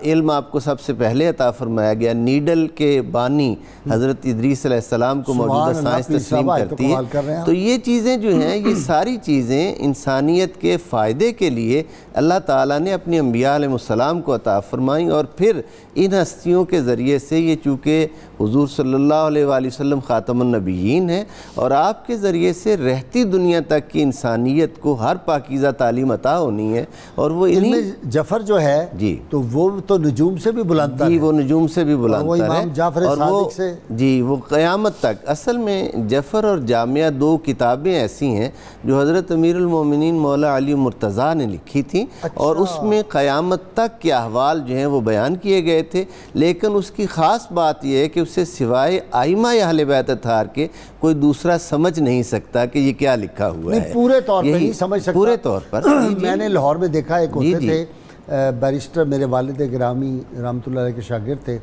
علم آپ کو سب سے پہلے عطا فرمایا گیا، نیڈل کے بانی حضرت ادریس علیہ السلام کو موجودہ سائنس تسلیم کرتی ہے۔ تو یہ چیزیں جو ہیں یہ ساری چیزیں انسانیت کے فائدے کے لیے اللہ تعالیٰ نے اپنی انبیاء علیہ السلام کو عطا فرمائیں، اور پھر ان ہستیوں کے ذریعے سے یہ چونکہ حضور صلی اللہ علیہ وآلہ وسلم خاتم النبیین ہیں اور آپ کے ذریعے سے رہتی دنیا تک کی انسانیت کو ہر پاکیزہ تعلیم عطا ہونی ہے، اور وہ علم جعفر جو ہے جی تو وہ تو نجوم سے بھی بلند ہے، جی وہ نجوم سے بھی بلند ہے، امام جعفر صادق سے جی وہ قیامت تک۔ اصل میں جعفر اور جامعہ 2 کتابیں ایسی ہیں جو حضرت امیر المومنین مولا علی مرتضیٰ نے لکھی تھیں، اور اس میں قیامت تک کے احوال جو ہیں وہ بیان کیے گئے تھے، لیکن اس کی خاص بات یہ ہے کہ اسے سوائے ائمہ اہل بیت اطہار کے کوئی دوسرا سمجھ نہیں سکتا کہ یہ کیا لکھا ہوا ہے۔ پورے طور پر نہیں سمجھ سکتا، پورے طور پر۔ میں نے لاہور میں دیکھا ایک ہوتے تھے بیرسٹر میرے والد گرامی رحمۃ اللہ علیہ کے شاگرد تھے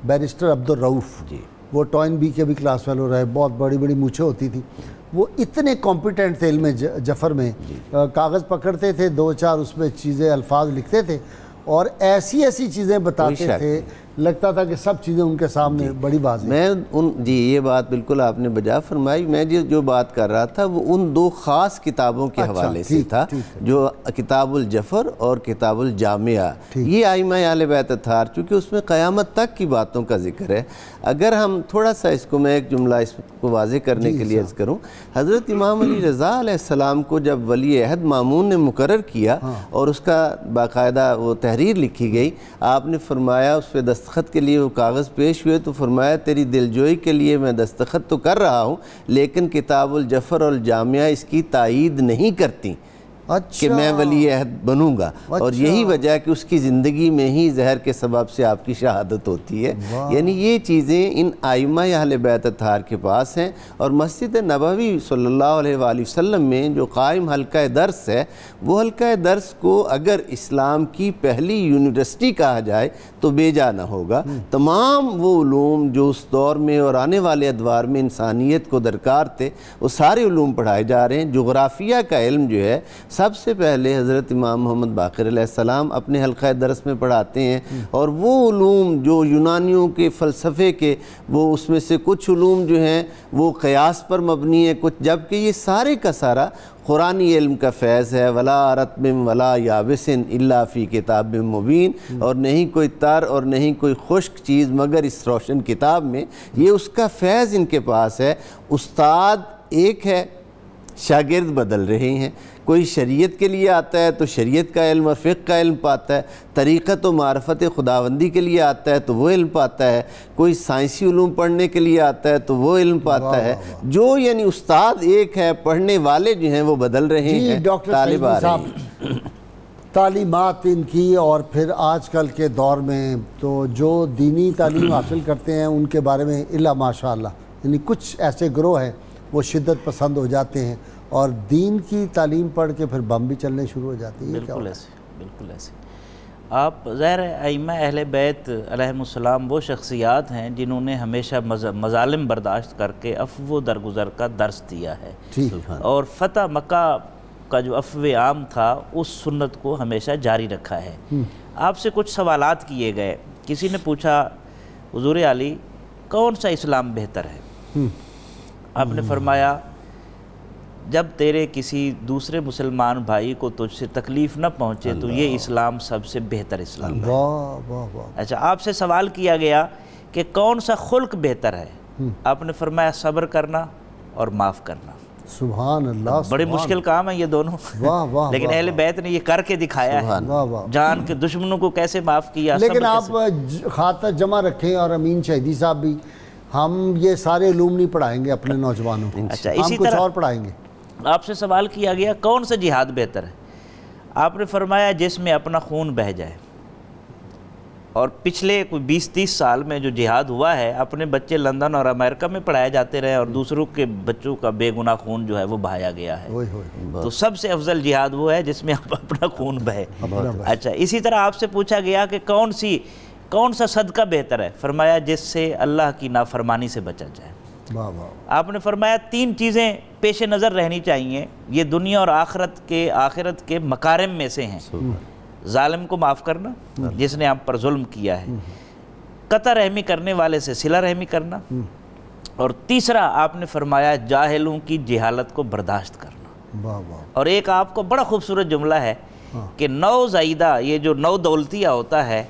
بیرسٹر عبدالرؤف، وہ ٹوائن بی کے بھی کلاس فیلو رہے، بہت بڑی بڑی مونچھیں ہوتی تھی، وہ اتنے کمپیٹنٹ تھے علم جفر میں، کاغذ پکڑتے تھے 2-4 اس میں چیزیں الفاظ لکھتے تھے اور ایسی ایسی چیزیں بتاتے تھے، لگتا تھا کہ سب چیزیں ان کے سامنے بڑی واضح۔ میں جی یہ بات بالکل آپ نے بجا فرمائی، میں جو بات کر رہا تھا وہ ان 2 خاص کتابوں کے حوالے سے تھا، جو کتاب الجفر اور کتاب الجامعہ، یہ ائمہ اہل بیت اطہار، چونکہ اس میں قیامت تک کی باتوں کا ذکر ہے۔ اگر ہم تھوڑا سا اس کو، میں ایک جملہ اس کو واضح کرنے کے لیے عرض کروں، حضرت امام علی رضا علیہ السلام کو جب ولی عہد مامون نے مقرر کیا اور اس کا باقاعدہ وہ تحریر لکھی گئی، آپ نے فرمایا اس پہ دستخط کے لیے وہ کاغذ پیش ہوئے تو فرمایا تیری دلجوئی کے لیے میں دستخط تو کر رہا ہوں لیکن کتاب الجفر اور الجامعہ اس کی تائید نہیں کرتی کہ میں ولی عہد بنوں گا، اور یہی وجہ ہے کہ اس کی زندگی میں ہی زہر کے سبب سے آپ کی شہادت ہوتی ہے۔ یعنی یہ چیزیں ان ائمہ اہل بیت اطہار کے پاس ہیں، اور مسجد نبوی صلی اللہ علیہ وآلہ وسلم میں جو قائم حلقہ درس ہے، وہ حلقہ درس کو اگر اسلام کی پہلی یونیورسٹی کہا جائے تو بے جا نہ ہوگا۔ تمام وہ علوم جو اس دور میں اور آنے والے ادوار میں انسانیت کو درکار تھے وہ سارے علوم پڑھائے جا رہے ہیں۔ جغرافیہ کا علم جو ہے سب سے پہلے حضرت امام محمد باقر علیہ السلام اپنے حلقہ درس میں پڑھاتے ہیں، اور وہ علوم جو یونانیوں کے فلسفے کے، وہ اس میں سے کچھ علوم جو ہیں وہ قیاس پر مبنی ہیں کچھ، جبکہ یہ سارے کا سارا قرآنی علم کا فیض ہے۔ ولا رطب ولا یابس الا فی کتاب مبین، اور نہیں کوئی تر اور نہیں کوئی خشک چیز مگر اس روشن کتاب میں، یہ اس کا فیض ان کے پاس ہے۔ استاد ایک ہے، شاگرد بدل رہے ہیں، کوئی شریعت کے لیے آتا ہے تو شریعت کا علم اور فقہ کا علم پاتا ہے، طریقت و معرفت خداوندی کے لیے آتا ہے تو وہ علم پاتا ہے، کوئی سائنسی علوم پڑھنے کے لیے آتا ہے تو وہ علم پاتا ہے، جو یعنی استاد ایک ہے، پڑھنے والے جو ہیں وہ بدل رہے ہیں، طالب آ رہے ہیں۔ تعلیمات ان کی، اور پھر آج کل کے دور میں تو جو دینی تعلیم حاصل کرتے ہیں ان کے بارے میں الا ماشاء اللہ، یعنی کچھ ایسے گروہ ہیں وہ شدت پسند ہو جاتے ہیں اور دین کی تعلیم پڑھ کے پھر بم بھی چلنے شروع ہو جاتی ہیں۔ بالکل ایسے، بالکل ایسے۔ آپ ظاہر ہے ائمہ اہل بیت علیہم السلام وہ شخصیات ہیں جنہوں نے ہمیشہ مظالم برداشت کر کے عفو و درگزر کا درس دیا ہے، اور فتح مکہ کا جو عفو عام تھا اس سنت کو ہمیشہ جاری رکھا ہے۔ آپ سے کچھ سوالات کیے گئے، کسی نے پوچھا حضور علی کون سا اسلام بہتر ہے؟ آپ نے فرمایا جب تیرے کسی دوسرے مسلمان بھائی کو تجھ سے تکلیف نہ پہنچے تو یہ اسلام سب سے بہتر اسلام ہے۔ اچھا، آپ سے سوال کیا گیا کہ کون سا خلق بہتر ہے؟ آپ نے فرمایا صبر کرنا اور معاف کرنا۔ سبحان اللہ، بڑے مشکل کام ہے یہ دونوں، لیکن اہل بیت نے یہ کر کے دکھایا ہے، جان کے دشمنوں کو کیسے معاف کیا۔ لیکن آپ خاطر جمع رکھیں، اور امین شہیدی صاحب بھی، ہم یہ سارے علوم نہیں پڑھائیں گے اپنے نوجوانوں کو، ہم کچھ اور پڑھائیں گے۔ آپ سے سوال کیا گیا کون سا جہاد بہتر ہے؟ آپ نے فرمایا جس میں اپنا خون بہہ جائے، اور پچھلے کوئی 20-30 سال میں جو جہاد ہوا ہے، اپنے بچے لندن اور امریکہ میں پڑھائے جاتے رہے اور دوسروں کے بچوں کا بے گناہ خون جو ہے وہ بہایا گیا ہے۔ تو سب سے افضل جہاد وہ ہے جس میں اپنا خون بہے۔ اچھا، اسی طرح آپ سے پوچھا گیا کہ کون سا صدقہ بہتر ہے؟ فرمایا جس سے اللہ کی نافرمانی سے بچا جائے۔ آپ نے فرمایا 3 چیزیں پیش نظر رہنی چاہیے، یہ دنیا اور آخرت کے مکارم میں سے ہیں۔ ظالم کو معاف کرنا جس نے آپ پر ظلم کیا ہے، قطع رحمی کرنے والے سے صلہ رحمی کرنا، اور تیسرا آپ نے فرمایا جاہلوں کی جہالت کو برداشت کرنا۔ اور ایک آپ کو بڑا خوبصورت جملہ ہے کہ 9 زائدہ، یہ جو 9 دولتیہ ہوتا ہے،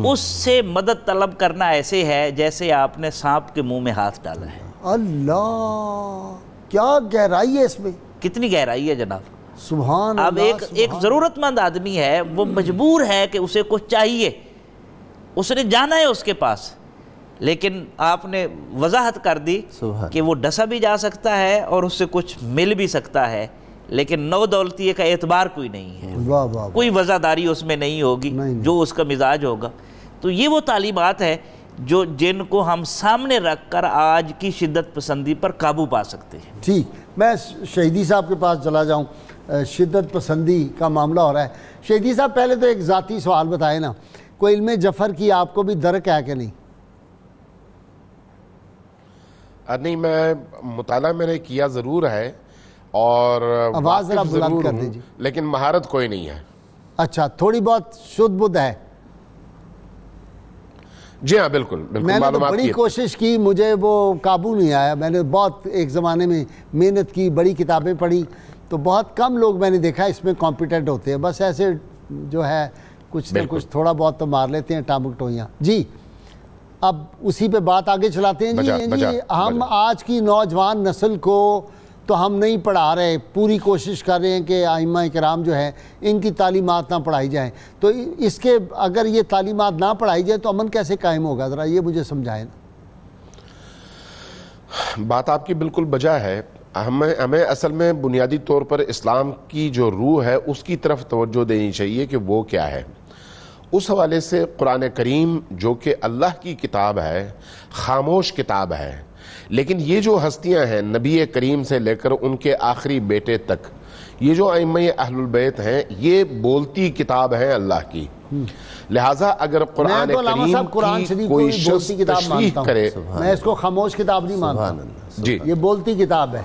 اس سے مدد طلب کرنا ایسے ہے جیسے آپ نے سانپ کے منہ میں ہاتھ ڈالا ہے۔ اللہ، کیا گہرائی ہے اس میں، کتنی گہرائی ہے جناب۔ سبحان اب اللہ۔ ایک ضرورت مند آدمی ہے، وہ مجبور ہے کہ اسے کچھ چاہیے، اس نے جانا ہے اس کے پاس، لیکن آپ نے وضاحت کر دی کہ وہ ڈسا بھی جا سکتا ہے اور اس سے کچھ مل بھی سکتا ہے، لیکن 9 دولتیہ کا اعتبار کوئی نہیں ہے، کوئی وزاداری اس میں نہیں ہوگی، جو اس کا مزاج ہوگا۔ تو یہ وہ تعلیمات ہے جن کو ہم سامنے رکھ کر آج کی شدت پسندی پر قابو پا سکتے ہیں۔ ٹھیک، میں شہیدی صاحب کے پاس چلا جاؤں۔ شدت پسندی کا معاملہ ہو رہا ہے. شہیدی صاحب پہلے تو ایک ذاتی سوال بتائیں نا, کوئی علم جعفر کی آپ کو بھی درک ہے کہ نہیں؟ نہیں, میں مطالعہ میں نے کیا ضرور ہے اور آواز ذرا واقف بلند ضرور کر ہوں, دیجیے. لیکن مہارت کوئی نہیں ہے. اچھا, تھوڑی بہت شدھ بدھ ہے. جی ہاں بالکل بالکل. میں نے تو معلومات بڑی کی کوشش کی, مجھے وہ قابو نہیں آیا. میں نے بہت ایک زمانے میں محنت کی, بڑی کتابیں پڑھی, تو بہت کم لوگ میں نے دیکھا اس میں کمپیٹنٹ ہوتے ہیں. بس ایسے جو ہے کچھ نہ کچھ تھوڑا بہت تو مار لیتے ہیں ٹامک ٹوئیاں. جی اب اسی پہ بات آگے چلاتے ہیں. جی ہم آج کی نوجوان نسل کو تو ہم نہیں پڑھا رہے, پوری کوشش کر رہے ہیں کہ ائمہ کرام جو ہیں ان کی تعلیمات نہ پڑھائی جائیں. تو اس کے اگر یہ تعلیمات نہ پڑھائی جائیں تو امن کیسے قائم ہوگا؟ ذرا یہ مجھے سمجھائیں. بات آپ کی بالکل بجا ہے. ہمیں اصل میں بنیادی طور پر اسلام کی جو روح ہے اس کی طرف توجہ دینی چاہیے کہ وہ کیا ہے. اس حوالے سے قرآن کریم جو کہ اللہ کی کتاب ہے, خاموش کتاب ہے, لیکن یہ جو ہستیاں ہیں نبی کریم سے لے کر ان کے آخری بیٹے تک, یہ جو ائمہ اہل البیت ہیں, یہ بولتی کتاب ہے اللہ کی. لہٰذا اگر قرآن کریم کی کوئی شخص تشریح کرے, میں اس کو خاموش کتاب نہیں مانتا, جی یہ بولتی کتاب ہے.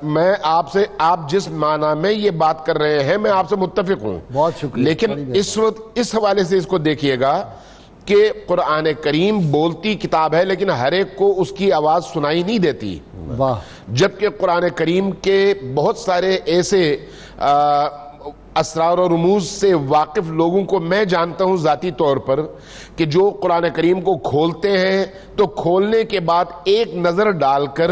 میں آپ سے, آپ جس معنی میں یہ بات کر رہے ہیں میں آپ سے متفق ہوں, بہت شکریہ. لیکن اس وقت اس حوالے سے اس کو دیکھیے گا کہ قرآن کریم بولتی کتاب ہے لیکن ہر ایک کو اس کی آواز سنائی نہیں دیتی. جبکہ قرآن کریم کے بہت سارے ایسے اسرار و رموز سے واقف لوگوں کو میں جانتا ہوں ذاتی طور پر, کہ جو قرآن کریم کو کھولتے ہیں تو کھولنے کے بعد ایک نظر ڈال کر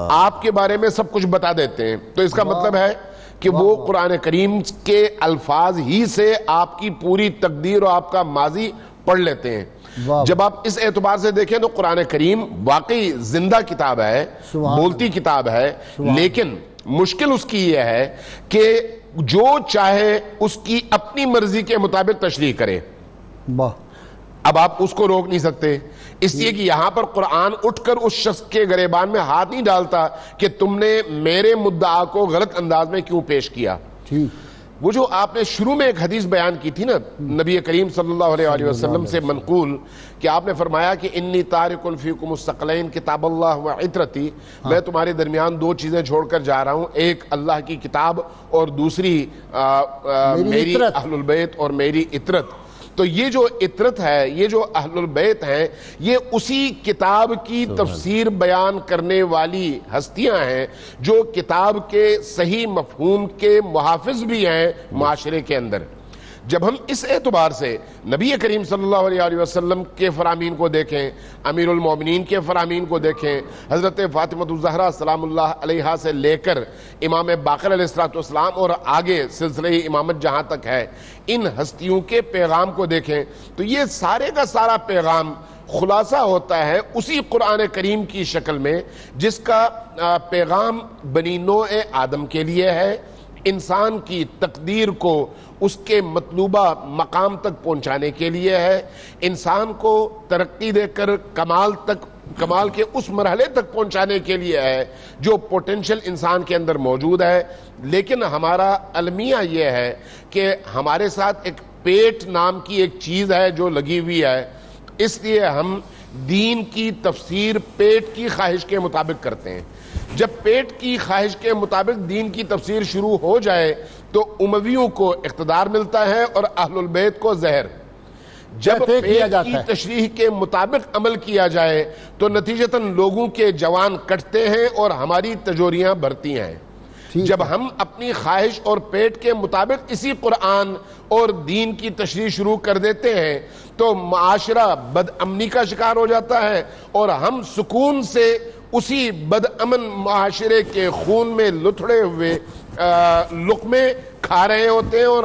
آپ کے بارے میں سب کچھ بتا دیتے ہیں. تو اس کا مطلب ہے کہ وہ قرآن کریم کے الفاظ ہی سے آپ کی پوری تقدیر اور آپ کا ماضی پڑھ لیتے ہیں. جب آپ اس اعتبار سے دیکھیں تو قرآن کریم واقعی زندہ کتاب ہے, بولتی کتاب ہے, لیکن مشکل اس کی یہ ہے کہ جو چاہے اس کی اپنی مرضی کے مطابق تشریح کرے. اب آپ اس کو روک نہیں سکتے, اس لیے کہ یہاں پر قرآن اٹھ کر اس شخص کے گریبان میں ہاتھ نہیں ڈالتا کہ تم نے میرے مدعا کو غلط انداز میں کیوں پیش کیا. وہ جو آپ نے شروع میں ایک حدیث بیان کی تھی نا نبی کریم صلی اللہ علیہ وسلم سے منقول, کہ آپ نے فرمایا کہ انی تارک فیکم الثقلین کتاب اللہ و عطرتی, میں تمہارے درمیان دو چیزیں چھوڑ کر جا رہا ہوں, ایک اللہ کی کتاب اور دوسری میری اہل البیت اور میری عطرت. تو یہ جو عطرت ہے, یہ جو اہل البیت ہیں, یہ اسی کتاب کی تفسیر بیان کرنے والی ہستیاں ہیں جو کتاب کے صحیح مفہوم کے محافظ بھی ہیں معاشرے کے اندر. جب ہم اس اعتبار سے نبی کریم صلی اللہ علیہ وسلم کے فرامین کو دیکھیں, امیر المومنین کے فرامین کو دیکھیں, حضرت فاطمہ الزہرا سلام اللہ علیہا سے لے کر امام باقر علیہ السلام اور آگے سلسلہ امامت جہاں تک ہے, ان ہستیوں کے پیغام کو دیکھیں تو یہ سارے کا سارا پیغام خلاصہ ہوتا ہے اسی قرآن کریم کی شکل میں, جس کا پیغام بنی نوع آدم کے لیے ہے, انسان کی تقدیر کو اس کے مطلوبہ مقام تک پہنچانے کے لیے ہے, انسان کو ترقی دے کر کمال کے اس مرحلے تک پہنچانے کے لیے ہے جو پوٹینشل انسان کے اندر موجود ہے. لیکن ہمارا المیہ یہ ہے کہ ہمارے ساتھ ایک پیٹ نام کی ایک چیز ہے جو لگی ہوئی ہے, اس لیے ہم دین کی تفسیر پیٹ کی خواہش کے مطابق کرتے ہیں. جب پیٹ کی خواہش کے مطابق دین کی تفسیر شروع ہو جائے تو امویوں کو اقتدار ملتا ہے اور اہل البیت کو زہر. جب پیٹ کی تشریح کے مطابق عمل کیا جائے تو نتیجتاً لوگوں کے جوان کٹتے ہیں اور ہماری تجوریاں بھرتی ہیں. جب ہم اپنی خواہش اور پیٹ کے مطابق اسی قرآن اور دین کی تشریح شروع کر دیتے ہیں تو معاشرہ بد امنی کا شکار ہو جاتا ہے اور ہم سکون سے اسی بد امن معاشرے کے خون میں لتھڑے ہوئے لقمے کھا رہے ہوتے ہیں اور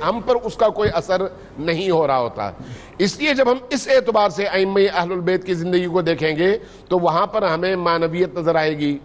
ہم پر اس کا کوئی اثر نہیں ہو رہا ہوتا. اس لیے جب ہم اس اعتبار سے ائمہ اہل البیت کی زندگی کو دیکھیں گے تو وہاں پر ہمیں معنویت نظر آئے گی,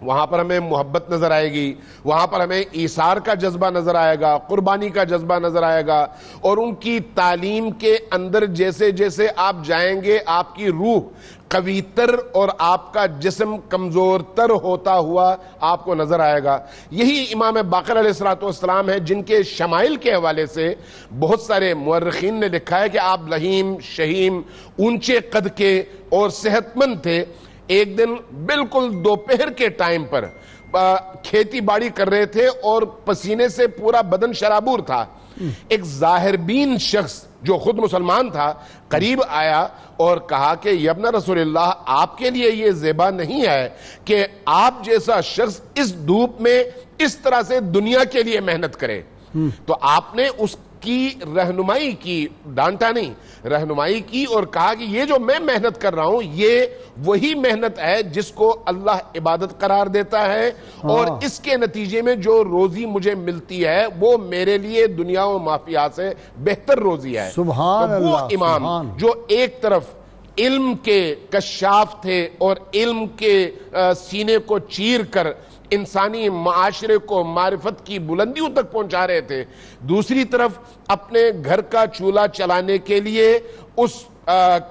وہاں پر ہمیں محبت نظر آئے گی، وہاں پر ہمیں ایثار کا جذبہ نظر آئے گا، قربانی کا جذبہ نظر آئے گا، اور ان کی تعلیم کے اندر جیسے جیسے آپ جائیں گے آپ کی روح قوی تر اور آپ کا جسم کمزور تر ہوتا ہوا آپ کو نظر آئے گا۔ یہی امام باقر علیہ السلام ہے جن کے شمائل کے حوالے سے بہت سارے مورخین نے لکھا ہے کہ آپ لہیم شہیم اونچے قد کے اور صحت مند تھے۔ ایک دن بالکل دوپہر کے ٹائم پر کھیتی باڑی کر رہے تھے اور پسینے سے پورا بدن شرابور تھا۔ ایک ظاہر بین شخص جو خود مسلمان تھا قریب آیا اور کہا کہ یا ابن رسول اللہ، آپ کے لیے یہ زیبا نہیں ہے کہ آپ جیسا شخص اس دھوپ میں اس طرح سے دنیا کے لیے محنت کرے۔ تو آپ نے اس کی رہنمائی کی، ڈانٹا نہیں، رہنمائی کی اور کہا کہ یہ جو میں محنت کر رہا ہوں یہ وہی محنت ہے جس کو اللہ عبادت قرار دیتا ہے، اور اس کے نتیجے میں جو روزی مجھے ملتی ہے وہ میرے لیے دنیا و مافیہ سے بہتر روزی ہے۔ سبحان تو وہ اللہ، امام سبحان جو ایک طرف علم کے کشاف تھے اور علم کے سینے کو چیر کر انسانی معاشرے کو معرفت کی بلندیوں تک پہنچا رہے تھے، دوسری طرف اپنے گھر کا چولہا چلانے کے لیے اس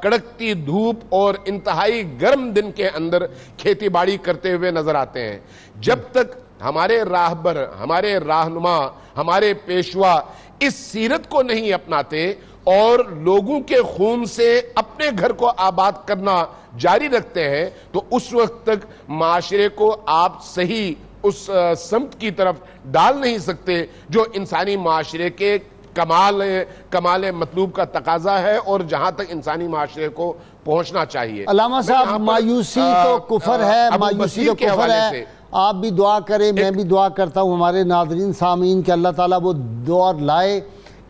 کڑکتی دھوپ اور انتہائی گرم دن کے اندر کھیتی باڑی کرتے ہوئے نظر آتے ہیں۔ جب تک ہمارے راہبر، ہمارے رہنما، ہمارے پیشوا اس سیرت کو نہیں اپناتے اور لوگوں کے خون سے اپنے گھر کو آباد کرنا جاری رکھتے ہیں، تو اس وقت تک معاشرے کو آپ صحیح اس سمت کی طرف ڈال نہیں سکتے جو انسانی معاشرے کے کمال مطلوب کا تقاضا ہے اور جہاں تک انسانی معاشرے کو پہنچنا چاہیے۔ علامہ صاحب، مایوسی تو کفر ہے، مایوسی تو کفر ہے۔ آپ بھی دعا کریں، میں بھی دعا کرتا ہوں ہمارے ناظرین سامعین کہ اللہ تعالیٰ وہ دور لائے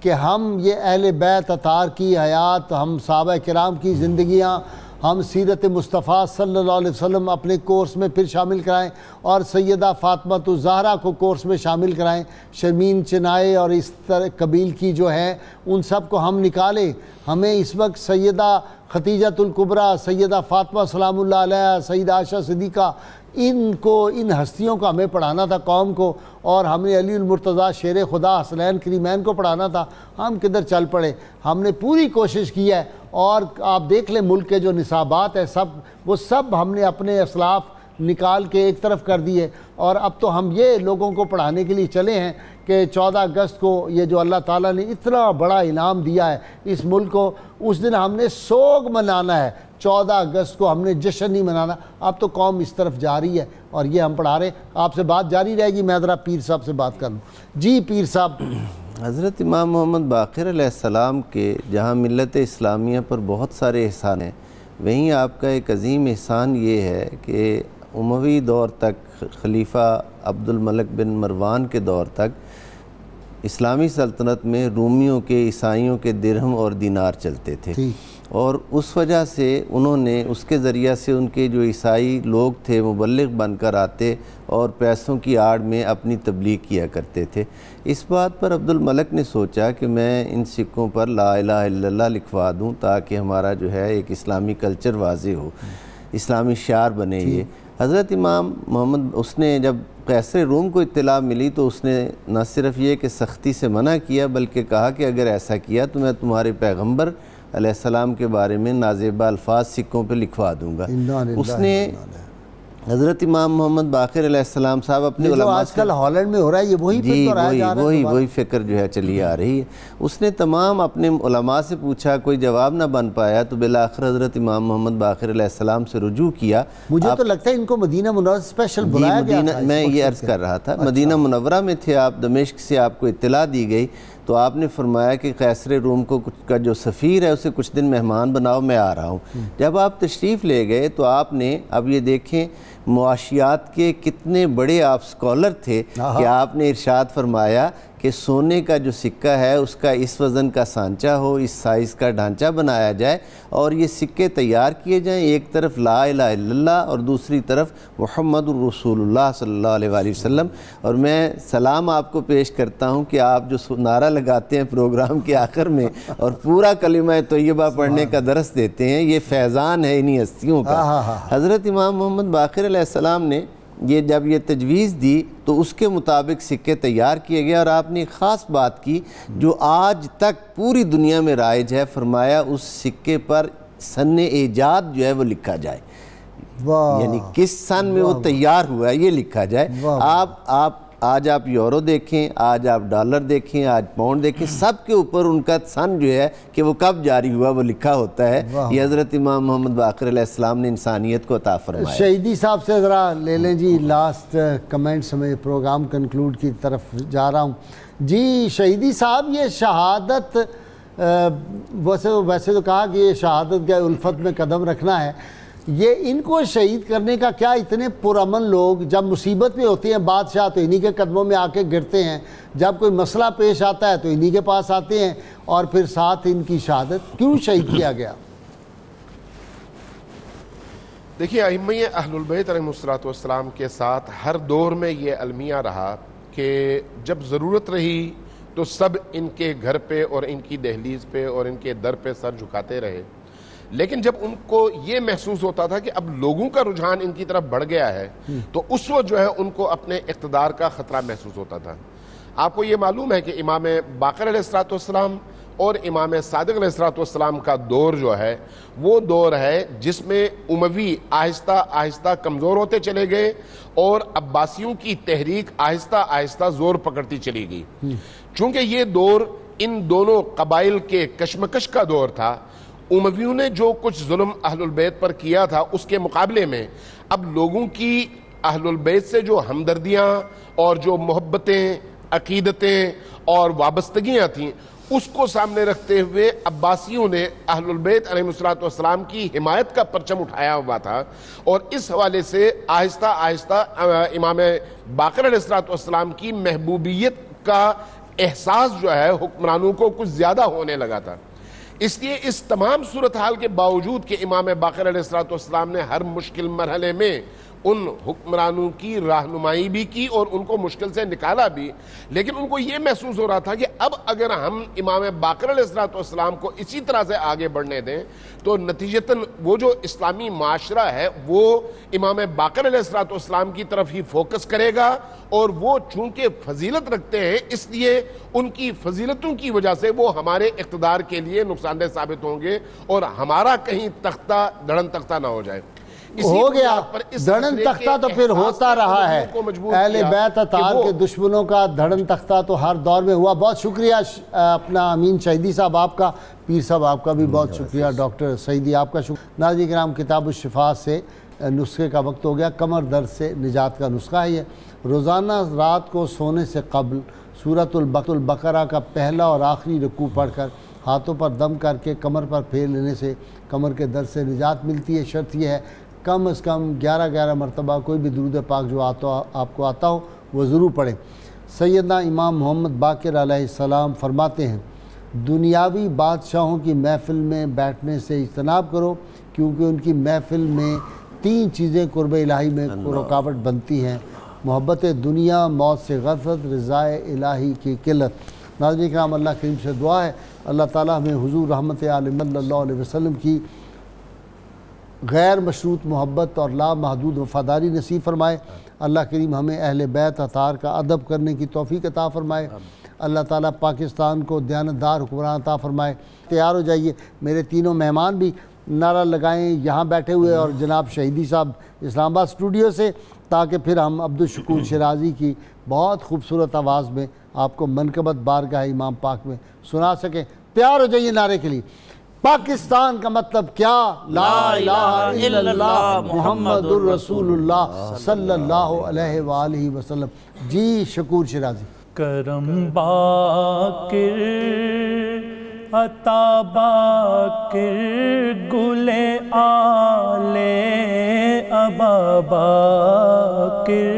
کہ ہم یہ اہل بیت اطہار کی حیات، ہم صحابہ کرام کی زندگیاں، ہم سیرت مصطفیٰ صلی اللہ علیہ وسلم اپنے کورس میں پھر شامل کرائیں اور سیدہ فاطمہ الزہرا کو کورس میں شامل کرائیں، شرمین چنائے اور اس طرح قبیل کی جو ہیں ان سب کو ہم نکالیں۔ ہمیں اس وقت سیدہ ختیجۃ الکبریٰ، سیدہ فاطمہ سلام اللہ علیہ، سیدہ عائشہ صدیقہ، ان ہستیوں کو ہمیں پڑھانا تھا قوم کو، اور ہم نے علی المرتضیٰ شیر خدا حسنین کریمین کو پڑھانا تھا۔ ہم کدھر چل پڑے؟ ہم نے پوری کوشش کی ہے، اور آپ دیکھ لیں ملک کے جو نصابات ہیں وہ سب ہم نے اپنے اسلاف نکال کے ایک طرف کر دیے، اور اب تو ہم یہ لوگوں کو پڑھانے کے لیے چلے ہیں کہ 14 اگست کو یہ جو اللہ تعالیٰ نے اتنا بڑا انعام دیا ہے اس ملک کو، اس دن ہم نے سوگ منانا ہے۔ 14 اگست کو ہم نے جشن نہیں منانا۔ اب تو قوم اس طرف جا رہی ہے اور یہ ہم پڑھا رہے ہیں۔ آپ سے بات جاری رہے گی، میں ذرا پیر صاحب سے بات کر لوں۔ جی پیر صاحب۔ حضرت امام محمد باقر علیہ السلام کے جہاں ملت اسلامیہ پر بہت سارے احسان ہیں، وہیں آپ کا ایک عظیم احسان یہ ہے کہ اموی دور تک، خلیفہ عبد الملک بن مروان کے دور تک اسلامی سلطنت میں رومیوں کے، عیسائیوں کے درہم اور دینار چلتے تھے، اور اس وجہ سے انہوں نے اس کے ذریعہ سے ان کے جو عیسائی لوگ تھے مبلغ بن کر آتے اور پیسوں کی آڑ میں اپنی تبلیغ کیا کرتے تھے۔ اس بات پر عبد الملک نے سوچا کہ میں ان سکوں پر لا الہ الا اللہ لکھوا دوں تاکہ ہمارا جو ہے ایک اسلامی کلچر واضح ہو، اسلامی شعار بنے یہ۔ حضرت امام محمد، اس نے جب قیصر روم کو اطلاع ملی تو اس نے نہ صرف یہ کہ سختی سے منع کیا بلکہ کہا کہ اگر ایسا کیا تو میں تمہارے پیغمبر علیہ السلام کے بارے میں نازیبہ الفاظ سکوں پہ لکھوا دوں گا۔ اس نے حضرت امام محمد باقر علیہ السلام صاحب اپنے علماء سے، آج کل ہالینڈ میں ہو رہا ہے یہ وہی پھر تو رہا جا رہا ہے، وہی فکر جو ہے چلی آ رہی ہے۔ اس نے تمام اپنے علماء سے پوچھا، کوئی جواب نہ بن پایا تو بالآخر حضرت امام محمد باقر علیہ السلام سے رجوع کیا۔ مجھے تو لگتا ہے ان کو مدینہ منورہ اسپیشل بلایا گیا تھا۔ میں یہ عرض کر رہا تھا، مدینہ منورہ میں تھے آپ، دمشق سے آپ کو اطلاع دی گئی تو آپ نے فرمایا کہ قیصر روم کا جو سفیر ہے اسے کچھ دن مہمان بناؤ، میں آ رہا ہوں۔ جب آپ تشریف لے گئے تو آپ نے، اب یہ دیکھیں معاشیات کے کتنے بڑے آپ سکولر تھے کہ آپ نے ارشاد فرمایا کہ سونے کا جو سکہ ہے اس کا اس وزن کا سانچہ ہو، اس سائز کا ڈھانچہ بنایا جائے اور یہ سکے تیار کیے جائیں، ایک طرف لا الہ الا اللہ اور دوسری طرف محمد الرسول اللہ صلی اللہ علیہ وآلہ وسلم۔ اور میں سلام آپ کو پیش کرتا ہوں کہ آپ جو نعرہ لگاتے ہیں پروگرام کے آخر میں اور پورا کلمہ طیبہ پڑھنے کا درس دیتے ہیں، یہ فیضان ہے انہی ہستیوں کا۔ حضرت امام محمد باقر علیہ السلام نے یہ جب یہ تجویز دی تو اس کے مطابق سکے تیار کیے گئے، اور آپ نے ایک خاص بات کی جو آج تک پوری دنیا میں رائج ہے، فرمایا اس سکے پر سن ایجاد جو ہے وہ لکھا جائے، یعنی کس سن میں وہ تیار ہوا ہے یہ لکھا جائے۔ آج آپ یورو دیکھیں، آج آپ ڈالر دیکھیں، آج پاؤنڈ دیکھیں، سب کے اوپر ان کا سن جو ہے کہ وہ کب جاری ہوا وہ لکھا ہوتا ہے۔ یہ حضرت امام محمد باقر علیہ السلام نے انسانیت کو عطا فرمایا۔ شہیدی صاحب سے ذرا لے لیں جی لاسٹ کمنٹس میں، پروگرام کنکلوڈ کی طرف جا رہا ہوں جی۔ شہیدی صاحب یہ شہادت ویسے تو کہا کہ یہ شہادت کا الفت میں قدم رکھنا ہے، یہ ان کو شہید کرنے کا کیا، اتنے پرامن لوگ جب مصیبت میں ہوتے ہیں بادشاہ تو انہی کے قدموں میں آ کے گرتے ہیں، جب کوئی مسئلہ پیش آتا ہے تو انہی کے پاس آتے ہیں، اور پھر ساتھ ان کی شہادت کیوں شہید کیا گیا؟ دیکھیے ائمہ اہل البیت علیہ السلام کے ساتھ ہر دور میں یہ المیہ رہا کہ جب ضرورت رہی تو سب ان کے گھر پہ اور ان کی دہلیز پہ اور ان کے در پہ سر جھکاتے رہے، لیکن جب ان کو یہ محسوس ہوتا تھا کہ اب لوگوں کا رجحان ان کی طرف بڑھ گیا ہے تو اس وقت جو ہے ان کو اپنے اقتدار کا خطرہ محسوس ہوتا تھا۔ آپ کو یہ معلوم ہے کہ امام باقر علیہ السلام اور امام صادق علیہ السلام کا دور جو ہے وہ دور ہے جس میں اموی آہستہ آہستہ کمزور ہوتے چلے گئے اور عباسیوں کی تحریک آہستہ آہستہ زور پکڑتی چلی گئی۔ چونکہ یہ دور ان دونوں قبائل کے کشمکش کا دور تھا، امویوں نے جو کچھ ظلم اہل البیت پر کیا تھا اس کے مقابلے میں اب لوگوں کی اہل البیت سے جو ہمدردیاں اور جو محبتیں، عقیدتیں اور وابستگیاں تھیں اس کو سامنے رکھتے ہوئے عباسیوں نے اہل البیت علیہ السلام کی حمایت کا پرچم اٹھایا ہوا تھا، اور اس حوالے سے آہستہ آہستہ امام باقر علیہ السلام کی محبوبیت کا احساس جو ہے حکمرانوں کو کچھ زیادہ ہونے لگا تھا۔ اس لیے اس تمام صورتحال کے باوجود کہ امام باقر علیہ السلام نے ہر مشکل مرحلے میں ان حکمرانوں کی رہنمائی بھی کی اور ان کو مشکل سے نکالا بھی، لیکن ان کو یہ محسوس ہو رہا تھا کہ اب اگر ہم امام باقر علیہ السلام کو اسی طرح سے آگے بڑھنے دیں تو نتیجتاً وہ جو اسلامی معاشرہ ہے وہ امام باقر علیہ السلام کی طرف ہی فوکس کرے گا، اور وہ چونکہ فضیلت رکھتے ہیں اس لیے ان کی فضیلتوں کی وجہ سے وہ ہمارے اقتدار کے لیے نقصان دہ ثابت ہوں گے اور ہمارا کہیں تختہ دھڑن تختہ نہ ہو جائے۔ ہو گیا دھڑن تختہ تو پھر ہوتا رہا ہے، اہل بیت اطہار کے دشمنوں کا دھڑن تختہ تو ہر دور میں ہوا۔ بہت شکریہ اپنا امین شہیدی صاحب آپ کا، پیر صاحب آپ کا بھی بہت شکریہ، ڈاکٹر سعیدی آپ کا شکریہ۔ ناظرین کرام، کتاب الشفا سے نسخے کا وقت ہو گیا، کمر درد سے نجات کا نسخہ ہے یہ۔ روزانہ رات کو سونے سے قبل سورۃ البقرہ کا پہلا اور آخری رکوع پڑھ کر ہاتھوں پر دم کر کے کمر پر پھیر لینے سے کمر کے درد سے نجات ملتی ہے۔ شرط یہ ہے کم از کم 11 مرتبہ کوئی بھی درود پاک جو آپ کو آتا ہو وہ ضرور پڑھیں۔ سیدنا امام محمد باقر علیہ السلام فرماتے ہیں دنیاوی بادشاہوں کی محفل میں بیٹھنے سے اجتناب کرو، کیونکہ ان کی محفل میں 3 چیزیں قرب الہی میں رکاوٹ بنتی ہیں: محبت دنیا، موت سے غفلت، رضائے الہی کی قلت۔ ناظرین کرام، اللہ کریم سے دعا ہے اللہ تعالیٰ ہمیں حضور رحمت عالم صلی اللہ علیہ وسلم کی غیر مشروط محبت اور لا محدود وفاداری نصیب فرمائے۔ اللہ کریم ہمیں اہل بیت اطہار کا ادب کرنے کی توفیق عطا فرمائے۔ اللہ تعالیٰ پاکستان کو دیانتدار حکمران عطا فرمائے۔ تیار ہو جائیے، میرے تینوں مہمان بھی نعرہ لگائیں یہاں بیٹھے ہوئے، اور جناب شہیدی صاحب اسلام آباد اسٹوڈیو سے، تاکہ پھر ہم عبدالشکور شیرازی کی بہت خوبصورت آواز میں آپ کو منقبت بارگاہ امام پاک میں سنا سکیں۔ تیار ہو جائیے نعرے کے لیے۔ پاکستان کا مطلب کیا؟ لا الہ الا اللہ محمد الرسول اللہ صلی اللہ علیہ وآلہ وسلم۔ جی شکور شیرازی۔ کرم باقر عطا باقر گل آل ابا باقر،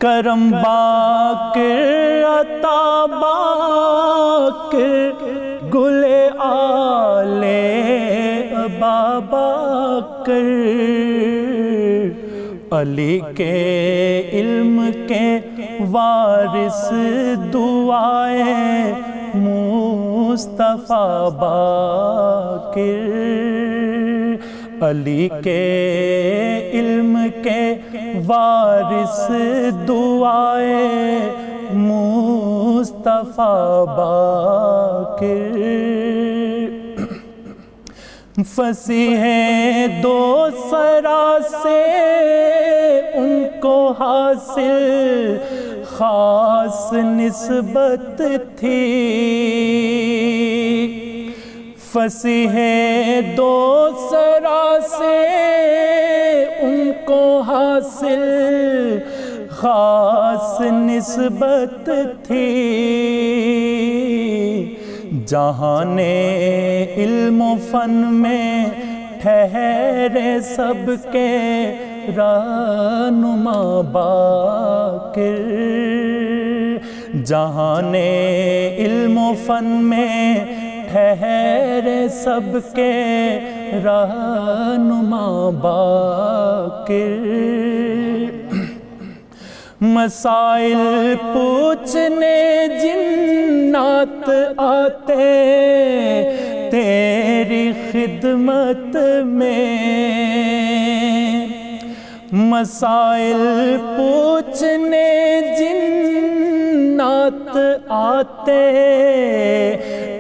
کرم باقر عطا باقر گل آل ابا باقر، علی کے علم کے وارث دعائے مصطفیٰ باقر، علی کے علم کے وارث دعائے مصطفیٰ باقر، فصیح دو سرا سے ان کو حاصل خاص نسبت تھی، فصیح دو سرا سے ان کو حاصل خاص نسبت تھی، جہاں علم و فن میں ٹھہرے سب کے رہنما باقر، جہاں علم و فن میں ٹھہرے سب کے رہنما باقر، مسائل پوچھنے جنات آتے تیری خدمت میں، مسائل پوچھنے جنات آتے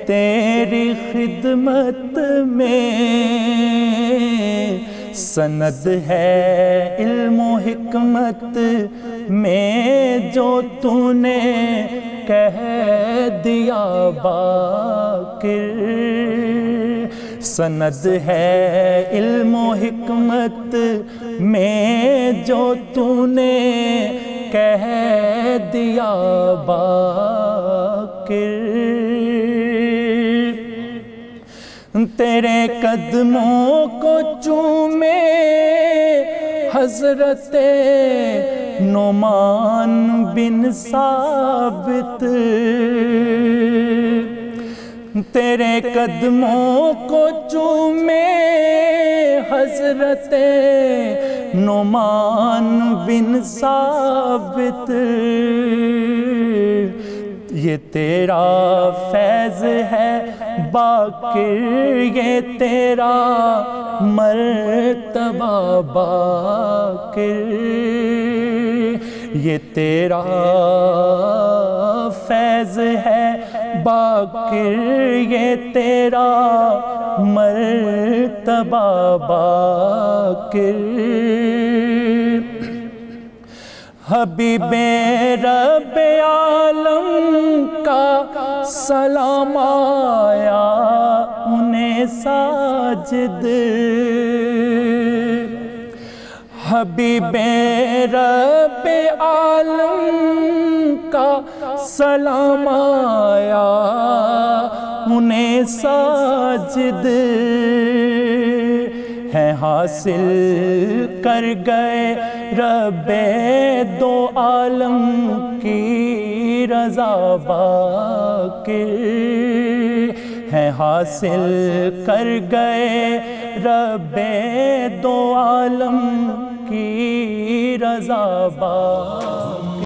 تیری خدمت میں، سند ہے علم و حکمت میں جو تو نے کہہ دیا باقر، سند ہے علم و حکمت میں جو تو نے کہہ دیا باقر، تیرے قدموں کو چومے حضرت نعمان بن ثابت، تیرے قدموں کو چومے حضرت نعمان بن ثابت، یہ تیرا فیض ہے باقر، یہ تیرا مرتبہ باقر، یہ تیرا فیض ہے باقر، یہ تیرا مرتبہ باقر، حبیب رب عالم کا سلام آیا انہیں ساجد، حبیب رب عالم کا سلام آیا انہیں ساجد، ہے حاصل کر گئے رب دو عالم کی رضا باقر، ہے حاصل کر گئے رب دو عالم کی رضا باقر۔